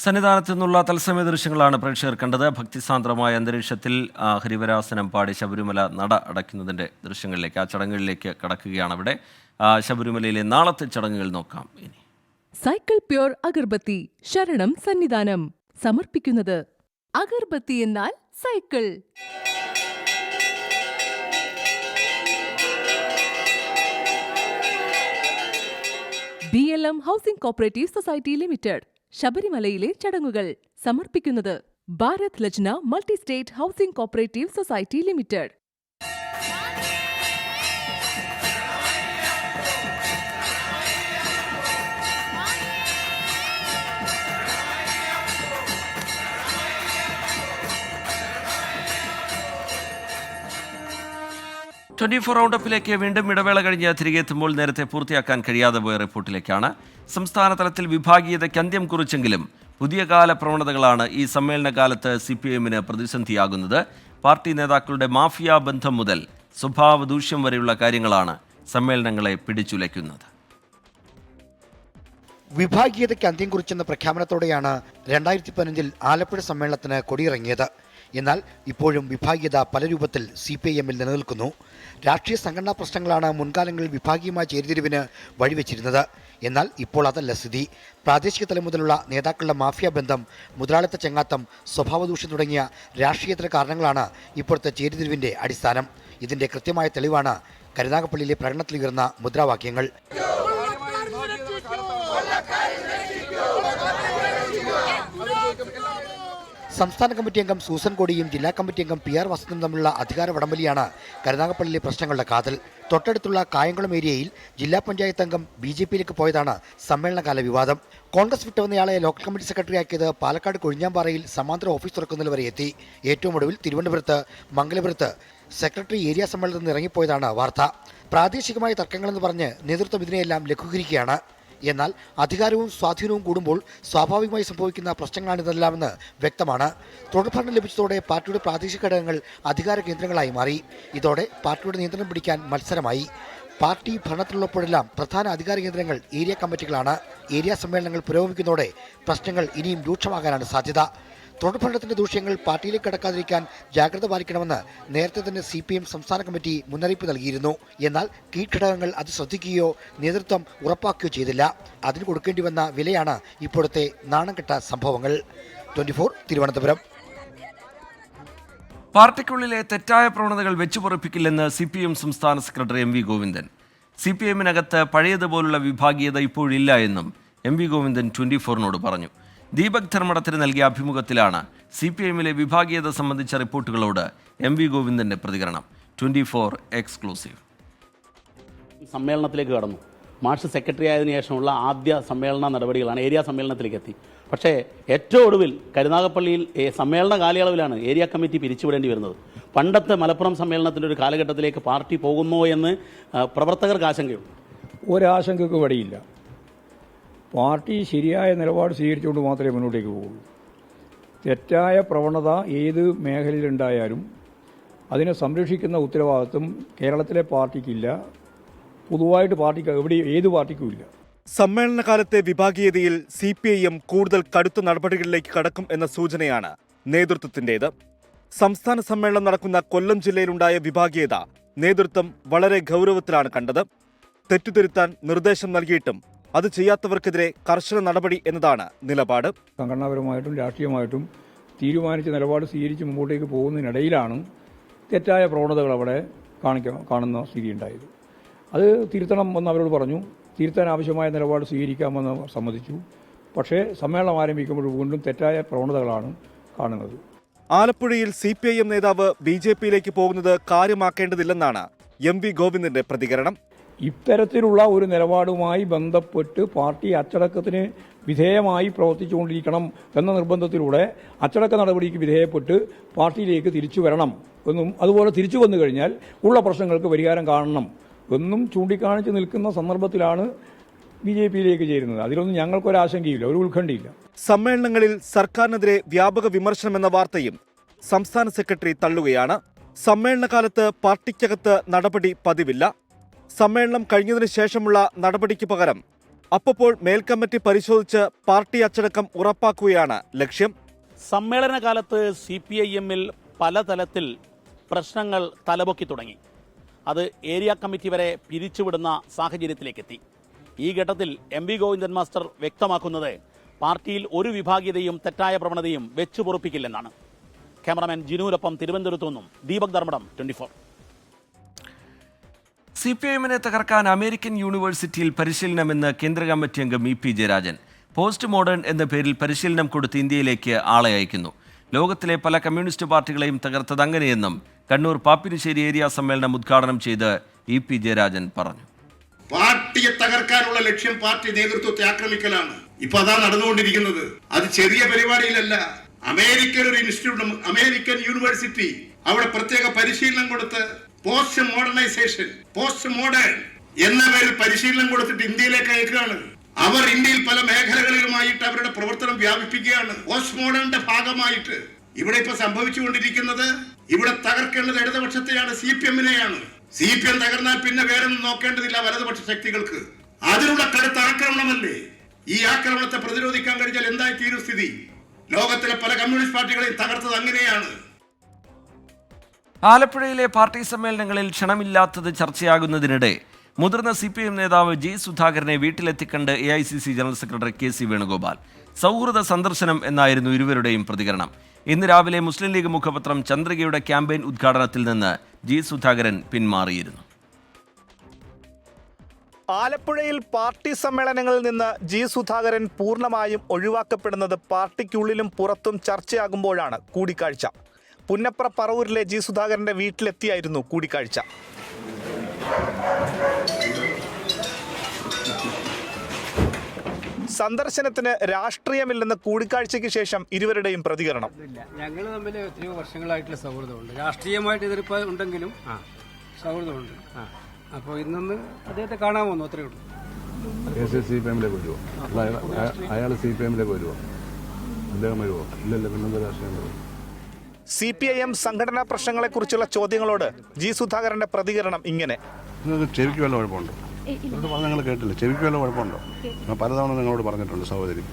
സന്നിധാനത്തു നിന്നുള്ള തത്സമയ ദൃശ്യങ്ങളാണ് പ്രേക്ഷകർ കണ്ടത്. ഭക്തിസാന്ദ്രമായ അന്തരീക്ഷത്തിൽ ഹരിവരാസനം പാടി ശബരിമല നട അടയ്ക്കുന്നതിൻ്റെ ദൃശ്യങ്ങളിലേക്ക്, ആ ചടങ്ങുകളിലേക്ക് കടക്കുകയാണ്. അവിടെ ശബരിമലയിലെ നാളത്തെ ചടങ്ങുകൾ നോക്കാം. ഇനി സൈക്കിൾ പ്യൂർ അഗർബത്തി ശരണം സന്നിധാനം സമർപ്പിക്കുന്നത് അഗർബത്തി എന്നാൽ cycle. BLM housing cooperative society limited ശബരിമലയിലെ ചടങ്ങുകൾ സമർപ്പിക്കുന്നത് Bharat Lajna multi state housing cooperative society limited. റൗണ്ടപ്പിലേക്ക് വീണ്ടും ഇടവേള കഴിഞ്ഞ് തിരികെ എത്തുമ്പോൾ നേരത്തെ പൂർത്തിയാക്കാൻ കഴിയാതെ പോയ റിപ്പോർട്ടിലേക്കാണ്. സംസ്ഥാന തലത്തിൽ വിഭാഗീയതയ്ക്ക് അന്ത്യം കുറിച്ചെങ്കിലും പുതിയ കാല പ്രവണതകളാണ് ഈ സമ്മേളന കാലത്ത് CPIMന് പ്രതിസന്ധിയാകുന്നത്. പാർട്ടി നേതാക്കളുടെ മാഫിയ ബന്ധം മുതൽ സ്വഭാവ ദൂഷ്യം വരെയുള്ള കാര്യങ്ങളാണ് സമ്മേളനങ്ങളെ പിടിച്ചുലയ്ക്കുന്നത്. വിഭാഗീയതയ്ക്ക് അന്ത്യം കുറിച്ചെന്ന പ്രഖ്യാപനത്തോടെയാണ് 2015 ആലപ്പുഴ സമ്മേളനത്തിന് കൊടിയിറങ്ങിയത്. എന്നാൽ ഇപ്പോഴും വിഭാഗീയത പല രൂപത്തിൽ CPIMൽ നിലനിൽക്കുന്നു. രാഷ്ട്രീയ സംഘടനാ പ്രശ്നങ്ങളാണ് മുൻകാലങ്ങളിൽ വിഭാഗീയമായ ചേരിതിരിവിന് വഴിവെച്ചിരുന്നത്. എന്നാൽ ഇപ്പോൾ അതല്ല സ്ഥിതി. പ്രാദേശിക തലം മുതലുള്ള നേതാക്കളുടെ മാഫിയ ബന്ധം, മുതലാളിത്ത ചങ്ങാത്തം, സ്വഭാവദൂഷ്യം തുടങ്ങിയ രാഷ്ട്രീയേതര കാരണങ്ങളാണ് ഇപ്പോഴത്തെ ചേരിതിരിവിന്റെ അടിസ്ഥാനം. ഇതിന്റെ കൃത്യമായ തെളിവാണ് കരുനാഗപ്പള്ളിയിലെ പ്രകടനത്തിലുയർന്ന മുദ്രാവാക്യങ്ങൾ. സംസ്ഥാന കമ്മിറ്റി അംഗം സൂസൻ കോടിയും ജില്ലാ കമ്മിറ്റി അംഗം PR വസന്തനും തമ്മിലുള്ള അധികാര വടംവലിയാണ് കരുനാഗപ്പള്ളിയിലെ പ്രശ്നങ്ങളുടെ കാതൽ. തൊട്ടടുത്തുള്ള കായംകുളം ഏരിയയിൽ ജില്ലാ പഞ്ചായത്ത് അംഗം BJPയിലേക്ക് പോയതാണ് സമ്മേളനകാല വിവാദം. കോൺഗ്രസ് വിട്ടുവന്നയാളെ ലോക്കൽ കമ്മിറ്റി സെക്രട്ടറി ആക്കിയത് പാലക്കാട് കൊഴിഞ്ഞാമ്പാറയിൽ സമാന്തര ഓഫീസ് തുറക്കുന്നതിൽ വരെ എത്തി. ഏറ്റവും ഒടുവിൽ തിരുവനന്തപുരത്ത് മംഗലപുരത്ത് സെക്രട്ടറി ഏരിയ സമ്മേളനത്തിൽ നിന്ന് ഇറങ്ങിപ്പോയതാണ് വാർത്ത. പ്രാദേശികമായ തർക്കങ്ങളെന്ന് പറഞ്ഞ് നേതൃത്വം ഇതിനെയെല്ലാം ലഘൂകരിക്കുകയാണ്. എന്നാൽ അധികാരവും സ്വാധീനവും കൂടുമ്പോൾ സ്വാഭാവികമായി സംഭവിക്കുന്ന പ്രശ്നങ്ങളാണിതെല്ലാമെന്ന് വ്യക്തമാണ്. തുടർഭരണം ലഭിച്ചതോടെ പാർട്ടിയുടെ പ്രാദേശിക ഘടകങ്ങൾ അധികാര കേന്ദ്രങ്ങളായി മാറി. ഇതോടെ പാർട്ടിയുടെ നിയന്ത്രണം പിടിക്കാൻ മത്സരമായി. പാർട്ടി ഭരണത്തിലുള്ളപ്പോഴെല്ലാം പ്രധാന അധികാര കേന്ദ്രങ്ങൾ ഏരിയ കമ്മിറ്റികളാണ്. ഏരിയ സമ്മേളനങ്ങൾ പുരോഗമിക്കുന്നതോടെ പ്രശ്നങ്ങൾ ഇനിയും രൂക്ഷമാകാനാണ് സാധ്യത. തുടർഭരണത്തിന്റെ ദൂഷ്യങ്ങൾ പാർട്ടിയിലേക്ക് കടക്കാതിരിക്കാൻ ജാഗ്രത പാലിക്കണമെന്ന് നേരത്തെ തന്നെ CPIM സംസ്ഥാന കമ്മിറ്റി മുന്നറിയിപ്പ് നൽകിയിരുന്നു. എന്നാൽ കീഴ്ഘടകങ്ങൾ അത് ശ്രദ്ധിക്കുകയോ നേതൃത്വം ഉറപ്പാക്കുകയോ ചെയ്തില്ല. അതിന് കൊടുക്കേണ്ടി വന്ന വിലയാണ് ഇപ്പോഴത്തെ നാണംകെട്ട സംഭവങ്ങൾ. 24 തിരുവനന്തപുരം. പാർട്ടിക്കുള്ളിലെ തെറ്റായ പ്രവണതകൾ വെച്ചുപൊറിപ്പിക്കില്ലെന്ന് CPIM സംസ്ഥാന സെക്രട്ടറി MV ഗോവിന്ദൻ. CPIMനകത്ത് പഴയതുപോലുള്ള വിഭാഗീയത ഇപ്പോഴില്ല എന്നും MV ഗോവിന്ദൻ 24നോട് പറഞ്ഞു. ദീപക് ധർമ്മടത്തിന് നൽകിയ അഭിമുഖത്തിലാണ് CPIMലെ വിഭാഗീയത സംബന്ധിച്ച റിപ്പോർട്ടുകളോട് MV ഗോവിന്ദന്റെ പ്രതികരണം. 24 എക്സ്ക്ലൂസീവ്. സമ്മേളനത്തിലേക്ക് കടന്നു. മാർച്ച് സെക്രട്ടറി ആയതിനു ശേഷമുള്ള ആദ്യ സമ്മേളന നടപടികളാണ് ഏരിയ സമ്മേളനത്തിലേക്ക് എത്തി. പക്ഷേ ഏറ്റവും ഒടുവിൽ കരുനാഗപ്പള്ളിയിൽ സമ്മേളന കാലയളവിലാണ് ഏരിയ കമ്മിറ്റി പിരിച്ചുവിടേണ്ടി വരുന്നത്. പണ്ടത്തെ മലപ്പുറം സമ്മേളനത്തിൻ്റെ ഒരു കാലഘട്ടത്തിലേക്ക് പാർട്ടി പോകുന്നോ എന്ന് പ്രവർത്തകർക്ക് ആശങ്കയുണ്ട്. ഒരാശങ്കയ്ക്ക് വഴിയില്ല. പാർട്ടി ശരിയായ നിലപാട് സ്വീകരിച്ചുകൊണ്ട് മാത്രമേ മുന്നോട്ടേക്ക് പോകുള്ളൂ. തെറ്റായ പ്രവണത ഏത് മേഖലയിലുണ്ടായാലും അതിനെ സംരക്ഷിക്കുന്ന ഉത്തരവാദിത്വം കേരളത്തിലെ പാർട്ടിക്കില്ല. പൊതുവായിട്ട് പാർട്ടിക്ക് ഏത് പാർട്ടിക്കും ഇല്ല. സമ്മേളനകാലത്തെ വിഭാഗീയതയിൽ CPIM കൂടുതൽ കടുത്ത നടപടികളിലേക്ക് കടക്കും എന്ന സൂചനയാണ് നേതൃത്വത്തിൻ്റേത്. സംസ്ഥാന സമ്മേളനം നടക്കുന്ന കൊല്ലം ജില്ലയിലുണ്ടായ വിഭാഗീയത നേതൃത്വം വളരെ ഗൗരവത്തിലാണ് കണ്ടത്. തെറ്റുതിരുത്താൻ നിർദ്ദേശം നൽകിയിട്ടും അത് ചെയ്യാത്തവർക്കെതിരെ കർശന നടപടി എന്നതാണ് നിലപാട്. സംഘടനാപരമായിട്ടും രാഷ്ട്രീയമായിട്ടും തീരുമാനിച്ച നിലപാട് സ്വീകരിച്ച് മുമ്പോട്ടേക്ക് പോകുന്നതിനിടയിലാണ് തെറ്റായ പ്രവണതകൾ അവിടെ കാണുന്ന സ്ഥിതിയുണ്ടായത്. അത് തിരുത്തണം എന്ന് അവരോട് പറഞ്ഞു. തിരുത്താൻ ആവശ്യമായ നിലപാട് സ്വീകരിക്കാമെന്ന് സമ്മതിച്ചു. പക്ഷേ സമ്മേളനം ആരംഭിക്കുമ്പോൾ വീണ്ടും തെറ്റായ പ്രവണതകളാണ് കാണുന്നത്. ആലപ്പുഴയിൽ CPIM നേതാവ് BJPയിലേക്ക് പോകുന്നത് കാര്യമാക്കേണ്ടതില്ലെന്നാണ് MV ഗോവിന്ദന്റെ പ്രതികരണം. ഇത്തരത്തിലുള്ള ഒരു നിലപാടുമായി ബന്ധപ്പെട്ട് പാർട്ടി അച്ചടക്കത്തിന് വിധേയമായി പ്രവർത്തിച്ചുകൊണ്ടിരിക്കണം എന്ന നിർബന്ധത്തിലൂടെ അച്ചടക്ക നടപടിക്ക് വിധേയപ്പെട്ട് പാർട്ടിയിലേക്ക് തിരിച്ചു വരണം എന്നും അതുപോലെ തിരിച്ചു വന്നു കഴിഞ്ഞാൽ ഉള്ള പ്രശ്നങ്ങൾക്ക് പരിഹാരം കാണണം എന്നും ചൂണ്ടിക്കാണിച്ച് നിൽക്കുന്ന സന്ദർഭത്തിലാണ് BJPയിലേക്ക് ചേരുന്നത്. അതിലൊന്നും ഞങ്ങൾക്കൊരാശങ്കയില്ല, ഒരു ഉത്കണ്ഠയില്ല. സമ്മേളനങ്ങളിൽ സർക്കാരിനെതിരെ വ്യാപക വിമർശനമെന്ന വാർത്തയും സംസ്ഥാന സെക്രട്ടറി തള്ളുകയാണ്. സമ്മേളനകാലത്ത് പാർട്ടിക്കകത്ത് നടപടി പതിവില്ല. സമ്മേളനം കഴിഞ്ഞതിനു ശേഷമുള്ള നടപടിക്ക് പകരം അപ്പോൾ മേൽക്കമ്മിറ്റി പരിശോധിച്ച് പാർട്ടി അച്ചടക്കം ഉറപ്പാക്കുകയാണ് ലക്ഷ്യം. സമ്മേളന കാലത്ത് CPIM-ൽ പലതലത്തിൽ പ്രശ്നങ്ങൾ തലപൊക്കി തുടങ്ങി. അത് ഏരിയ കമ്മിറ്റി വരെ പിരിച്ചുവിടുന്ന സാഹചര്യത്തിലേക്കെത്തി. ഈ ഘട്ടത്തിൽ MV ഗോവിന്ദൻ മാസ്റ്റർ വ്യക്തമാക്കുന്നത് പാർട്ടിയിൽ ഒരു വിഭാഗീയതയും തെറ്റായ പ്രവണതയും വെച്ചു പൊറുപ്പിക്കില്ലെന്നാണ്. ക്യാമറാമാൻ ജിനുവിനൊപ്പം തിരുവനന്തപുരത്തു നിന്നും ദീപക് ധർമ്മടം, 24. CPIM-നെ തകർക്കാൻ അമേരിക്കൻ യൂണിവേഴ്സിറ്റിയിൽ പരിശീലനമെന്ന് കേന്ദ്ര കമ്മിറ്റി അംഗം EP ജയരാജൻ. പോസ്റ്റ് മോഡേൺ എന്ന പേരിൽ പരിശീലനം കൊടുത്ത് ഇന്ത്യയിലേക്ക് ആളെ അയക്കുന്നു. ലോകത്തിലെ പല കമ്മ്യൂണിസ്റ്റ് പാർട്ടികളെയും തകർത്തത് അങ്ങനെയെന്നും കണ്ണൂർ പാപ്പിനിശ്ശേരി ഏരിയ സമ്മേളനം ഉദ്ഘാടനം ചെയ്ത് EP ജയരാജൻ പറഞ്ഞു. പാർട്ടിയെ തകർക്കാനുള്ള ലക്ഷ്യം പാർട്ടി നേതൃത്വത്തെ ആക്രമിക്കലാണ്. ഇപ്പൊ അതാ നടന്നുകൊണ്ടിരിക്കുന്നത്. അത് ചെറിയ പരിപാടിയിലല്ല. അമേരിക്കൻ ഒരു ഇൻസ്റ്റിറ്റ്യൂട്ട്, അമേരിക്കൻ യൂണിവേഴ്സിറ്റി, അവിടെ പ്രത്യേക പരിശീലനം കൊടുത്ത് പോസ്റ്റ് മോഡേണൈസേഷൻ, പോസ്റ്റ് മോഡേൺ എന്ന പേരിൽ പരിശീലനം കൊടുത്തിട്ട് ഇന്ത്യയിലേക്ക് അയക്കുകയാണ്. അവർ ഇന്ത്യയിൽ പല മേഖലകളിലുമായിട്ട് അവരുടെ പ്രവർത്തനം വ്യാപിപ്പിക്കുകയാണ്. പോസ്റ്റ് മോഡേണിന്റെ ഭാഗമായിട്ട് ഇവിടെ ഇപ്പൊ സംഭവിച്ചുകൊണ്ടിരിക്കുന്നത്, ഇവിടെ തകർക്കേണ്ടത് ഇടതുപക്ഷത്തെയാണ്, CPM-നെയാണ്. CPM തകർന്നാൽ പിന്നെ വേറൊന്നും നോക്കേണ്ടതില്ല വലതുപക്ഷ ശക്തികൾക്ക്. അതിനുള്ള കടുത്ത ആക്രമണമല്ലേ. ഈ ആക്രമണത്തെ പ്രതിരോധിക്കാൻ കഴിഞ്ഞാൽ എന്തായി തീരും സ്ഥിതി? ലോകത്തിലെ പല കമ്മ്യൂണിസ്റ്റ് പാർട്ടികളെയും തകർത്തത് അങ്ങനെയാണ്. ആലപ്പുഴയിലെ പാർട്ടി സമ്മേളനങ്ങളിൽ ക്ഷണമില്ലാത്തത് ചർച്ചയാകുന്നതിനിടെ മുതിർന്ന CPM നേതാവ് G. സുധാകരനെ വീട്ടിലെത്തിക്കണ്ട് AICC general secretary KC Venugopal. സൗഹൃദ സന്ദർശനം എന്നായിരുന്നു ഇരുവരുടെയും പ്രതികരണം. ഇന്ന് രാവിലെ മുസ്ലിം ലീഗ് മുഖപത്രം ചന്ദ്രികയുടെ ക്യാമ്പയിൻ ഉദ്ഘാടനത്തിൽ നിന്ന് G. സുധാകരൻ പിന്മാറിയിരുന്നു. ആലപ്പുഴയിൽ പാർട്ടി സമ്മേളനങ്ങളിൽ നിന്ന് G. സുധാകരൻ പൂർണ്ണമായും ഒഴിവാക്കപ്പെടുന്നത് പാർട്ടിക്കുള്ളിലും പുറത്തും ചർച്ചയാകുമ്പോഴാണ് കൂടിക്കാഴ്ച. പുന്നപ്ര പറവൂരിലെ G. സുധാകരന്റെ വീട്ടിലെത്തിയായിരുന്നു കൂടിക്കാഴ്ച. സന്ദർശനത്തിന് രാഷ്ട്രീയമില്ലെന്ന് കൂടിക്കാഴ്ചയ്ക്ക് ശേഷം ഇരുവരുടെയും പ്രതികരണം. ഞങ്ങൾ തമ്മിൽ എത്രയോ വർഷങ്ങളായിട്ടുള്ള സൗഹൃദമുണ്ട്. രാഷ്ട്രീയമായിട്ട് എതിർപ്പ് ഉണ്ടെങ്കിലും സൗഹൃദമുണ്ട്. അപ്പോൾ ഇന്നൊന്ന് അദ്ദേഹത്തെ കാണാൻ വന്നു, അത്രയേ ഉള്ളൂ. CPM-ലേക്ക് വരുമോ? അയാൾ CPM-ലേക്ക് വരുമോ? അദ്ദേഹം വരുമോ? ഇല്ലല്ലോ, പിന്നെന്താ രാഷ്ട്രീയം? CPIM സംഘടനാ പ്രശ്നങ്ങളെക്കുറിച്ചുള്ള ചോദ്യങ്ങളോട് G. സുധാകരന്റെ പ്രതികരണം ഇങ്ങനെ. നിങ്ങൾക്ക് ചെവിക്ക് വല്ല കുഴപ്പമുണ്ടോ? നിങ്ങൾ കേട്ടില്ല, ചെവിക്ക് വല്ല കുഴപ്പമുണ്ടോ? ഞാൻ പലതവണ നിങ്ങളോട് പറഞ്ഞിട്ടുണ്ട് സഹോദരി,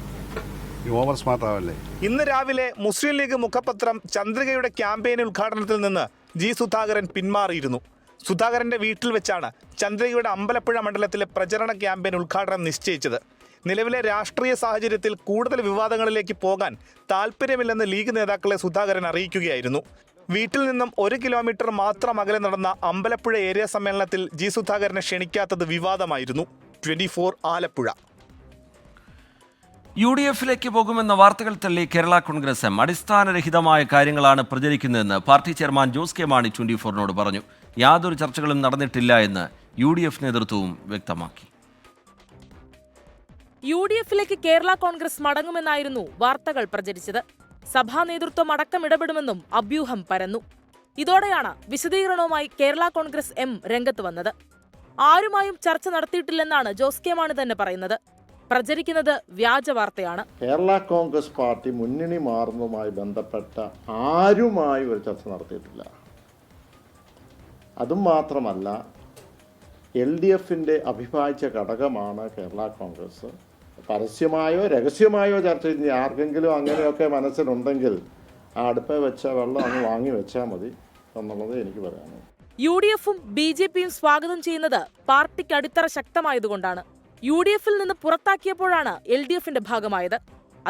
ഈ ഓവർ സ്മാർട്ട് ആവല്ലേ. ഇന്ന് രാവിലെ മുസ്ലിം ലീഗ് മുഖപത്രം ചന്ദ്രികയുടെ ക്യാമ്പയിൻ ഉദ്ഘാടനത്തിൽ നിന്ന് G. സുധാകരൻ പിന്മാറിയിരുന്നു. സുധാകരന്റെ വീട്ടിൽ വെച്ചാണ് ചന്ദ്രികയുടെ അമ്പലപ്പുഴ മണ്ഡലത്തിലെ പ്രചരണ ക്യാമ്പയിൻ ഉദ്ഘാടനം നിശ്ചയിച്ചത്. നിലവിലെ രാഷ്ട്രീയ സാഹചര്യത്തിൽ കൂടുതൽ വിവാദങ്ങളിലേക്ക് പോകാൻ താല്പര്യമില്ലെന്ന് ലീഗ് നേതാക്കളെ സുധാകരൻ അറിയിക്കുകയായിരുന്നു. വീട്ടിൽ നിന്നും 1 കിലോമീറ്റർ മാത്രം അകലെ നടന്ന അമ്പലപ്പുഴ ഏരിയ സമ്മേളനത്തിൽ G. സുധാകരനെ ക്ഷണിക്കാത്തത് വിവാദമായിരുന്നു. 24 ആലപ്പുഴ. UDF-ലേക്ക് പോകുമെന്ന വാർത്തകൾ തള്ളി കേരള കോൺഗ്രസ് എം. അടിസ്ഥാനരഹിതമായ കാര്യങ്ങളാണ് പ്രചരിക്കുന്നതെന്ന് പാർട്ടി ചെയർമാൻ ജോസ് കെ മാണി 24-നോട് പറഞ്ഞു. യാതൊരു ചർച്ചകളും നടന്നിട്ടില്ല എന്ന് UDF നേതൃത്വവും വ്യക്തമാക്കി. UDF-ലേക്ക് കേരള കോൺഗ്രസ് മടങ്ങുമെന്നായിരുന്നു വാർത്തകൾ പ്രചരിച്ചത്. സഭാ നേതൃത്വം അടക്കം ഇടപെടുമെന്നും അഭ്യൂഹം പരന്നു. ഇതോടെയാണ് വിശദീകരണവുമായി കേരള കോൺഗ്രസ് എം രംഗത്ത് വന്നത്. ആരുമായും ചർച്ച നടത്തിയിട്ടില്ലെന്നാണ് ജോസ് കെ മാണി തന്നെ പറയുന്നത്. പ്രചരിക്കുന്നത് വ്യാജ വാർത്തയാണ്. കേരള കോൺഗ്രസ് പാർട്ടി മുന്നണി മാറുന്നതുമായി ബന്ധപ്പെട്ട ആരുമായി ഒരു ചർച്ച നടത്തിയിട്ടില്ല. അതും മാത്രമല്ല, LDF-ന്റെ അവിഭാജ്യ ഘടകമാണ് കേരള കോൺഗ്രസ്. പരസ്യമായോ രഹസ്യമായോ ചർച്ച ചെയ്ത് ആർക്കെങ്കിലും അങ്ങനെയൊക്കെ മനസ്സിലുണ്ടെങ്കിൽ ആ അടുപ്പേ വെച്ച വെള്ളം അങ്ങ് വാങ്ങി വെച്ചാൽ മതി എന്നുള്ളത് എനിക്ക് പറയാനുള്ളൂ. UDF-ഉം BJP-യും സ്വാഗതം ചെയ്യുന്നത് പാർട്ടിക്ക് അടിത്തറ ശക്തമായതുകൊണ്ടാണ്. UDF-ൽ നിന്ന് പുറത്താക്കിയപ്പോഴാണ് LDF-ന്റെ ഭാഗമായത്.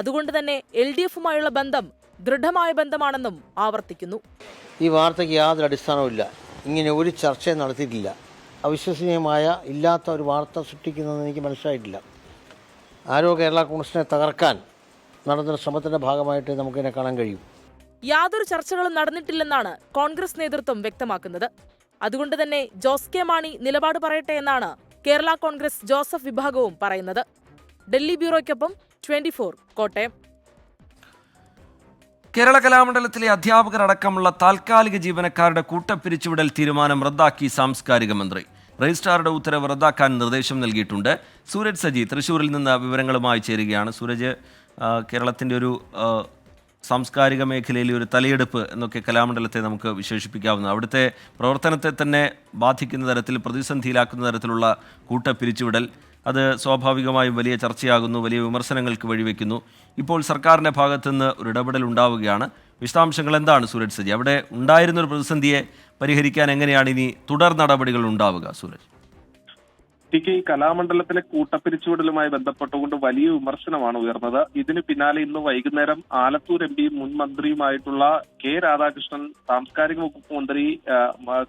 അതുകൊണ്ട് തന്നെ LDF-ഉമായുള്ള ബന്ധം ദൃഢമായ ബന്ധമാണെന്നും ആവർത്തിക്കുന്നു. ഈ വാർത്തയ്ക്ക് യാതൊരു അടിസ്ഥാനവുമില്ല. ഇങ്ങനെ ഒരു ചർച്ചയും നടത്തിയിട്ടില്ല. അവിശ്വസനീയമായ ഇല്ലാത്ത ഒരു വാർത്ത സൃഷ്ടിക്കുന്നതെന്ന് എനിക്ക് മനസ്സിലായിട്ടില്ല. ആരോ കേരള കോൺഗ്രസിനെ തകർക്കാൻ നടന്ന ശ്രമത്തിന്റെ ഭാഗമായിട്ട് നമുക്കിതിനെ കാണാൻ കഴിയും. യാതൊരു ചർച്ചകളും നടന്നിട്ടില്ലെന്നാണ് കോൺഗ്രസ് നേതൃത്വം വ്യക്തമാക്കുന്നത്. അതുകൊണ്ട് തന്നെ ജോസ് കെ മാണി നിലപാട് പറയട്ടെ എന്നാണ് കേരള കോൺഗ്രസ് ജോസഫ് വിഭാഗവും പറയുന്നത്. ഡൽഹി ബ്യൂറോയ്ക്കൊപ്പം 24 കോട്ടയം. കേരള കലാമണ്ഡലത്തിലെ അധ്യാപകരടക്കമുള്ള താൽക്കാലിക ജീവനക്കാരുടെ കൂട്ടപ്പിരിച്ചുവിടൽ തീരുമാനം റദ്ദാക്കി സാംസ്കാരിക മന്ത്രി. രജിസ്ട്രാറുടെ ഉത്തരവ് റദ്ദാക്കാൻ നിർദ്ദേശം നൽകിയിട്ടുണ്ട്. സൂരജ് സജി തൃശ്ശൂരിൽ നിന്ന് വിവരങ്ങളുമായി ചേരുകയാണ്. സൂരജ്, കേരളത്തിൻ്റെ ഒരു സാംസ്കാരിക മേഖലയിലെ ഒരു തലയെടുപ്പ് എന്നൊക്കെ കലാമണ്ഡലത്തെ നമുക്ക് വിശേഷിപ്പിക്കാവുന്നത്. അവിടുത്തെ പ്രവർത്തനത്തെ തന്നെ ബാധിക്കുന്ന തരത്തിൽ, പ്രതിസന്ധിയിലാക്കുന്ന തരത്തിലുള്ള കൂട്ടപ്പിരിച്ചുവിടൽ, അത് സ്വാഭാവികമായും വലിയ ചർച്ചയാകുന്നു, വലിയ വിമർശനങ്ങൾക്ക് വഴിവെക്കുന്നു. ഇപ്പോൾ സർക്കാരിൻ്റെ ഭാഗത്തുനിന്ന് ഒരു ഇടപെടൽ ഉണ്ടാവുകയാണ്. വിശദാംശങ്ങൾ എന്താണ് സൂരജ് സജി? അവിടെ ഉണ്ടായിരുന്നൊരു പ്രതിസന്ധിയെ പരിഹരിക്കാൻ എങ്ങനെയാണ് ഇനി തുടർ നടപടികൾ ഉണ്ടാവുക സൂരജ്? ഈ കലാമണ്ഡലത്തിലെ കൂട്ടപ്പിരിച്ചുവിടലുമായി ബന്ധപ്പെട്ടുകൊണ്ട് വലിയ വിമർശനമാണ് ഉയർന്നത്. ഇതിന് പിന്നാലെ ഇന്ന് വൈകുന്നേരം ആലത്തൂർ എം പിയും മുൻ മന്ത്രിയുമായിട്ടുള്ള കെ രാധാകൃഷ്ണൻ സാംസ്കാരിക വകുപ്പ് മന്ത്രി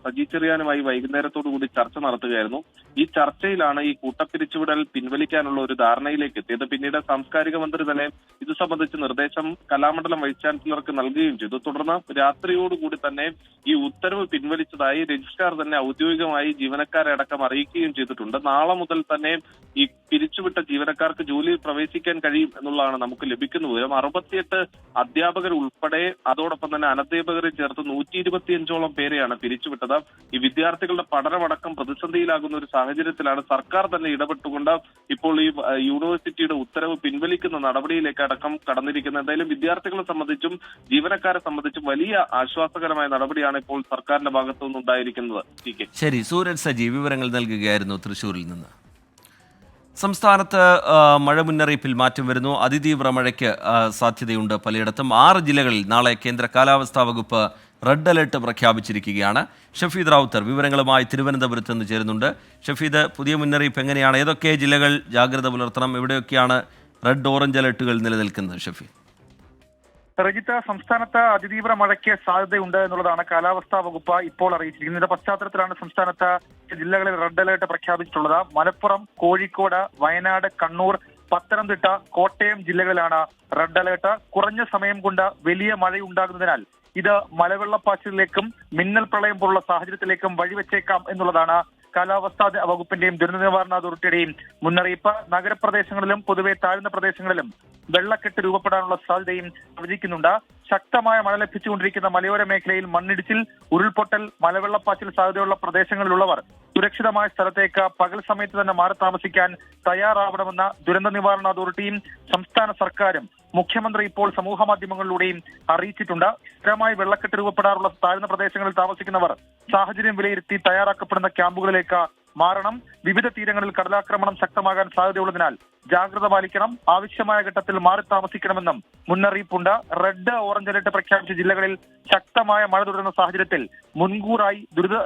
സജി ചെറിയാനുമായി വൈകുന്നേരത്തോടുകൂടി ചർച്ച നടത്തുകയായിരുന്നു. ഈ ചർച്ചയിലാണ് ഈ കൂട്ടപ്പിരിച്ചുവിടൽ പിൻവലിക്കാനുള്ള ഒരു ധാരണയിലേക്ക് എത്തിയത്. പിന്നീട് സാംസ്കാരിക മന്ത്രി തന്നെ ഇത് സംബന്ധിച്ച് നിർദ്ദേശം കലാമണ്ഡലം വൈസ് ചാൻസലർക്ക് നൽകുകയും ചെയ്തു. തുടർന്ന് രാത്രിയോടുകൂടി തന്നെ ഈ ഉത്തരവ് പിൻവലിച്ചതായി രജിസ്ട്രാർ തന്നെ ഔദ്യോഗികമായി ജീവനക്കാരെ അടക്കം അറിയിക്കുകയും ചെയ്തിട്ടുണ്ട്. നാളെ മുതൽ തന്നെ ഈ പിരിച്ചുവിട്ട ജീവനക്കാർക്ക് ജോലിയിൽ പ്രവേശിക്കാൻ കഴിയും എന്നുള്ളതാണ് നമുക്ക് ലഭിക്കുന്ന വിവരം. 68 അധ്യാപകർ ഉൾപ്പെടെ അതോടൊപ്പം തന്നെ അനധ്യാപകരെ ചേർത്ത് 125ഓളം പേരെയാണ് പിരിച്ചുവിട്ടത്. ഈ വിദ്യാർത്ഥികളുടെ പഠനമടക്കം പ്രതിസന്ധിയിലാകുന്ന ഒരു സാഹചര്യത്തിലാണ് സർക്കാർ തന്നെ ഇടപെട്ടുകൊണ്ട് ഇപ്പോൾ ഈ യൂണിവേഴ്സിറ്റിയുടെ ഉത്തരവ് പിൻവലിക്കുന്ന നടപടിയിലേക്ക് അടക്കം കടന്നിരിക്കുന്നത്. എന്തായാലും വിദ്യാർത്ഥികളെ സംബന്ധിച്ചും ജീവനക്കാരെ സംബന്ധിച്ചും വലിയ ആശ്വാസകരമായ നടപടിയാണ് ഇപ്പോൾ സർക്കാരിന്റെ ഭാഗത്തു നിന്നുണ്ടായിരിക്കുന്നത്. ശരി, സൂരജ് സജി വിവരങ്ങൾ നൽകുകയായിരുന്നു തൃശ്ശൂരിൽ നിന്ന്. സംസ്ഥാനത്ത് മഴ മുന്നറിയിപ്പിൽ മാറ്റം വരുന്നു. അതിതീവ്ര മഴയ്ക്ക് സാധ്യതയുണ്ട് പലയിടത്തും. 6 ജില്ലകളിൽ നാളെ കേന്ദ്ര കാലാവസ്ഥാ വകുപ്പ് റെഡ് അലർട്ട് പ്രഖ്യാപിച്ചിരിക്കുകയാണ്. ഷഫീദ് റാവുത്തർ വിവരങ്ങളുമായി തിരുവനന്തപുരത്ത് നിന്ന് ചേരുന്നുണ്ട്. ഷഫീദ്, പുതിയ മുന്നറിയിപ്പ് എങ്ങനെയാണ്? ഏതൊക്കെ ജില്ലകൾ ജാഗ്രത പുലർത്തണം? എവിടെയൊക്കെയാണ് റെഡ് ഓറഞ്ച് അലർട്ടുകൾ നിലനിൽക്കുന്നത്? ഷഫീദ്, രജിത്ത്, സംസ്ഥാനത്ത് അതിതീവ്ര മഴയ്ക്ക് സാധ്യതയുണ്ട് എന്നുള്ളതാണ് കാലാവസ്ഥാ വകുപ്പ് ഇപ്പോൾ അറിയിച്ചിരിക്കുന്നത്. ഇതിന്റെ പശ്ചാത്തലത്തിലാണ് സംസ്ഥാനത്ത് ജില്ലകളിൽ റെഡ് അലേർട്ട് പ്രഖ്യാപിച്ചിട്ടുള്ളത്. മലപ്പുറം, കോഴിക്കോട്, വയനാട്, കണ്ണൂർ, പത്തനംതിട്ട, കോട്ടയം ജില്ലകളിലാണ് റെഡ് അലേർട്ട്. കുറഞ്ഞ സമയം കൊണ്ട് വലിയ മഴയുണ്ടാകുന്നതിനാൽ ഇത് മലവെള്ളപ്പാച്ചിലിലേക്കും മിന്നൽ പ്രളയം പോലുള്ള സാഹചര്യത്തിലേക്കും വഴിവെച്ചേക്കാം എന്നുള്ളതാണ് കാലാവസ്ഥാ വകുപ്പിന്റെയും ദുരന്ത നിവാരണ അതോറിറ്റിയുടെയും മുന്നറിയിപ്പ്. നഗരപ്രദേശങ്ങളിലും പൊതുവെ താഴ്ന്ന പ്രദേശങ്ങളിലും വെള്ളക്കെട്ട് രൂപപ്പെടാനുള്ള സാധ്യതയും പ്രവചിക്കുന്നുണ്ട്. ശക്തമായ മഴ ലഭിച്ചുകൊണ്ടിരിക്കുന്ന മലയോര മേഖലയിൽ മണ്ണിടിച്ചിൽ, ഉരുൾപൊട്ടൽ, മലവെള്ളപ്പാച്ചിൽ സാധ്യതയുള്ള പ്രദേശങ്ങളിലുള്ളവർ സുരക്ഷിതമായ സ്ഥലത്തേക്ക് പകൽ സമയത്ത് തന്നെ മാറി താമസിക്കാൻ തയ്യാറാവണമെന്ന് ദുരന്ത നിവാരണ അതോറിറ്റിയും സംസ്ഥാന സർക്കാരും മുഖ്യമന്ത്രി ഇപ്പോൾ സമൂഹ മാധ്യമങ്ങളിലൂടെയും അറിയിച്ചിട്ടുണ്ട്. സ്ഥിരമായി വെള്ളക്കെട്ട് രൂപപ്പെടാറുള്ള താഴ്ന്ന പ്രദേശങ്ങളിൽ താമസിക്കുന്നവർ സാഹചര്യം വിലയിരുത്തി തയ്യാറാക്കപ്പെടുന്ന ക്യാമ്പുകളിലേക്ക് മാറണം. വിവിധ തീരങ്ങളിൽ കടലാക്രമണം ശക്തമാകാൻ സാധ്യതയുള്ളതിനാൽ ജാഗ്രത പാലിക്കണം. ആവശ്യമായ ഘട്ടത്തിൽ മാറി താമസിക്കണമെന്നും മുന്നറിയിപ്പുണ്ട്. റെഡ് ഓറഞ്ച് അലർട്ട് പ്രഖ്യാപിച്ച ജില്ലകളിൽ ശക്തമായ മഴ തുടരുന്ന സാഹചര്യത്തിൽ മുൻകൂറായി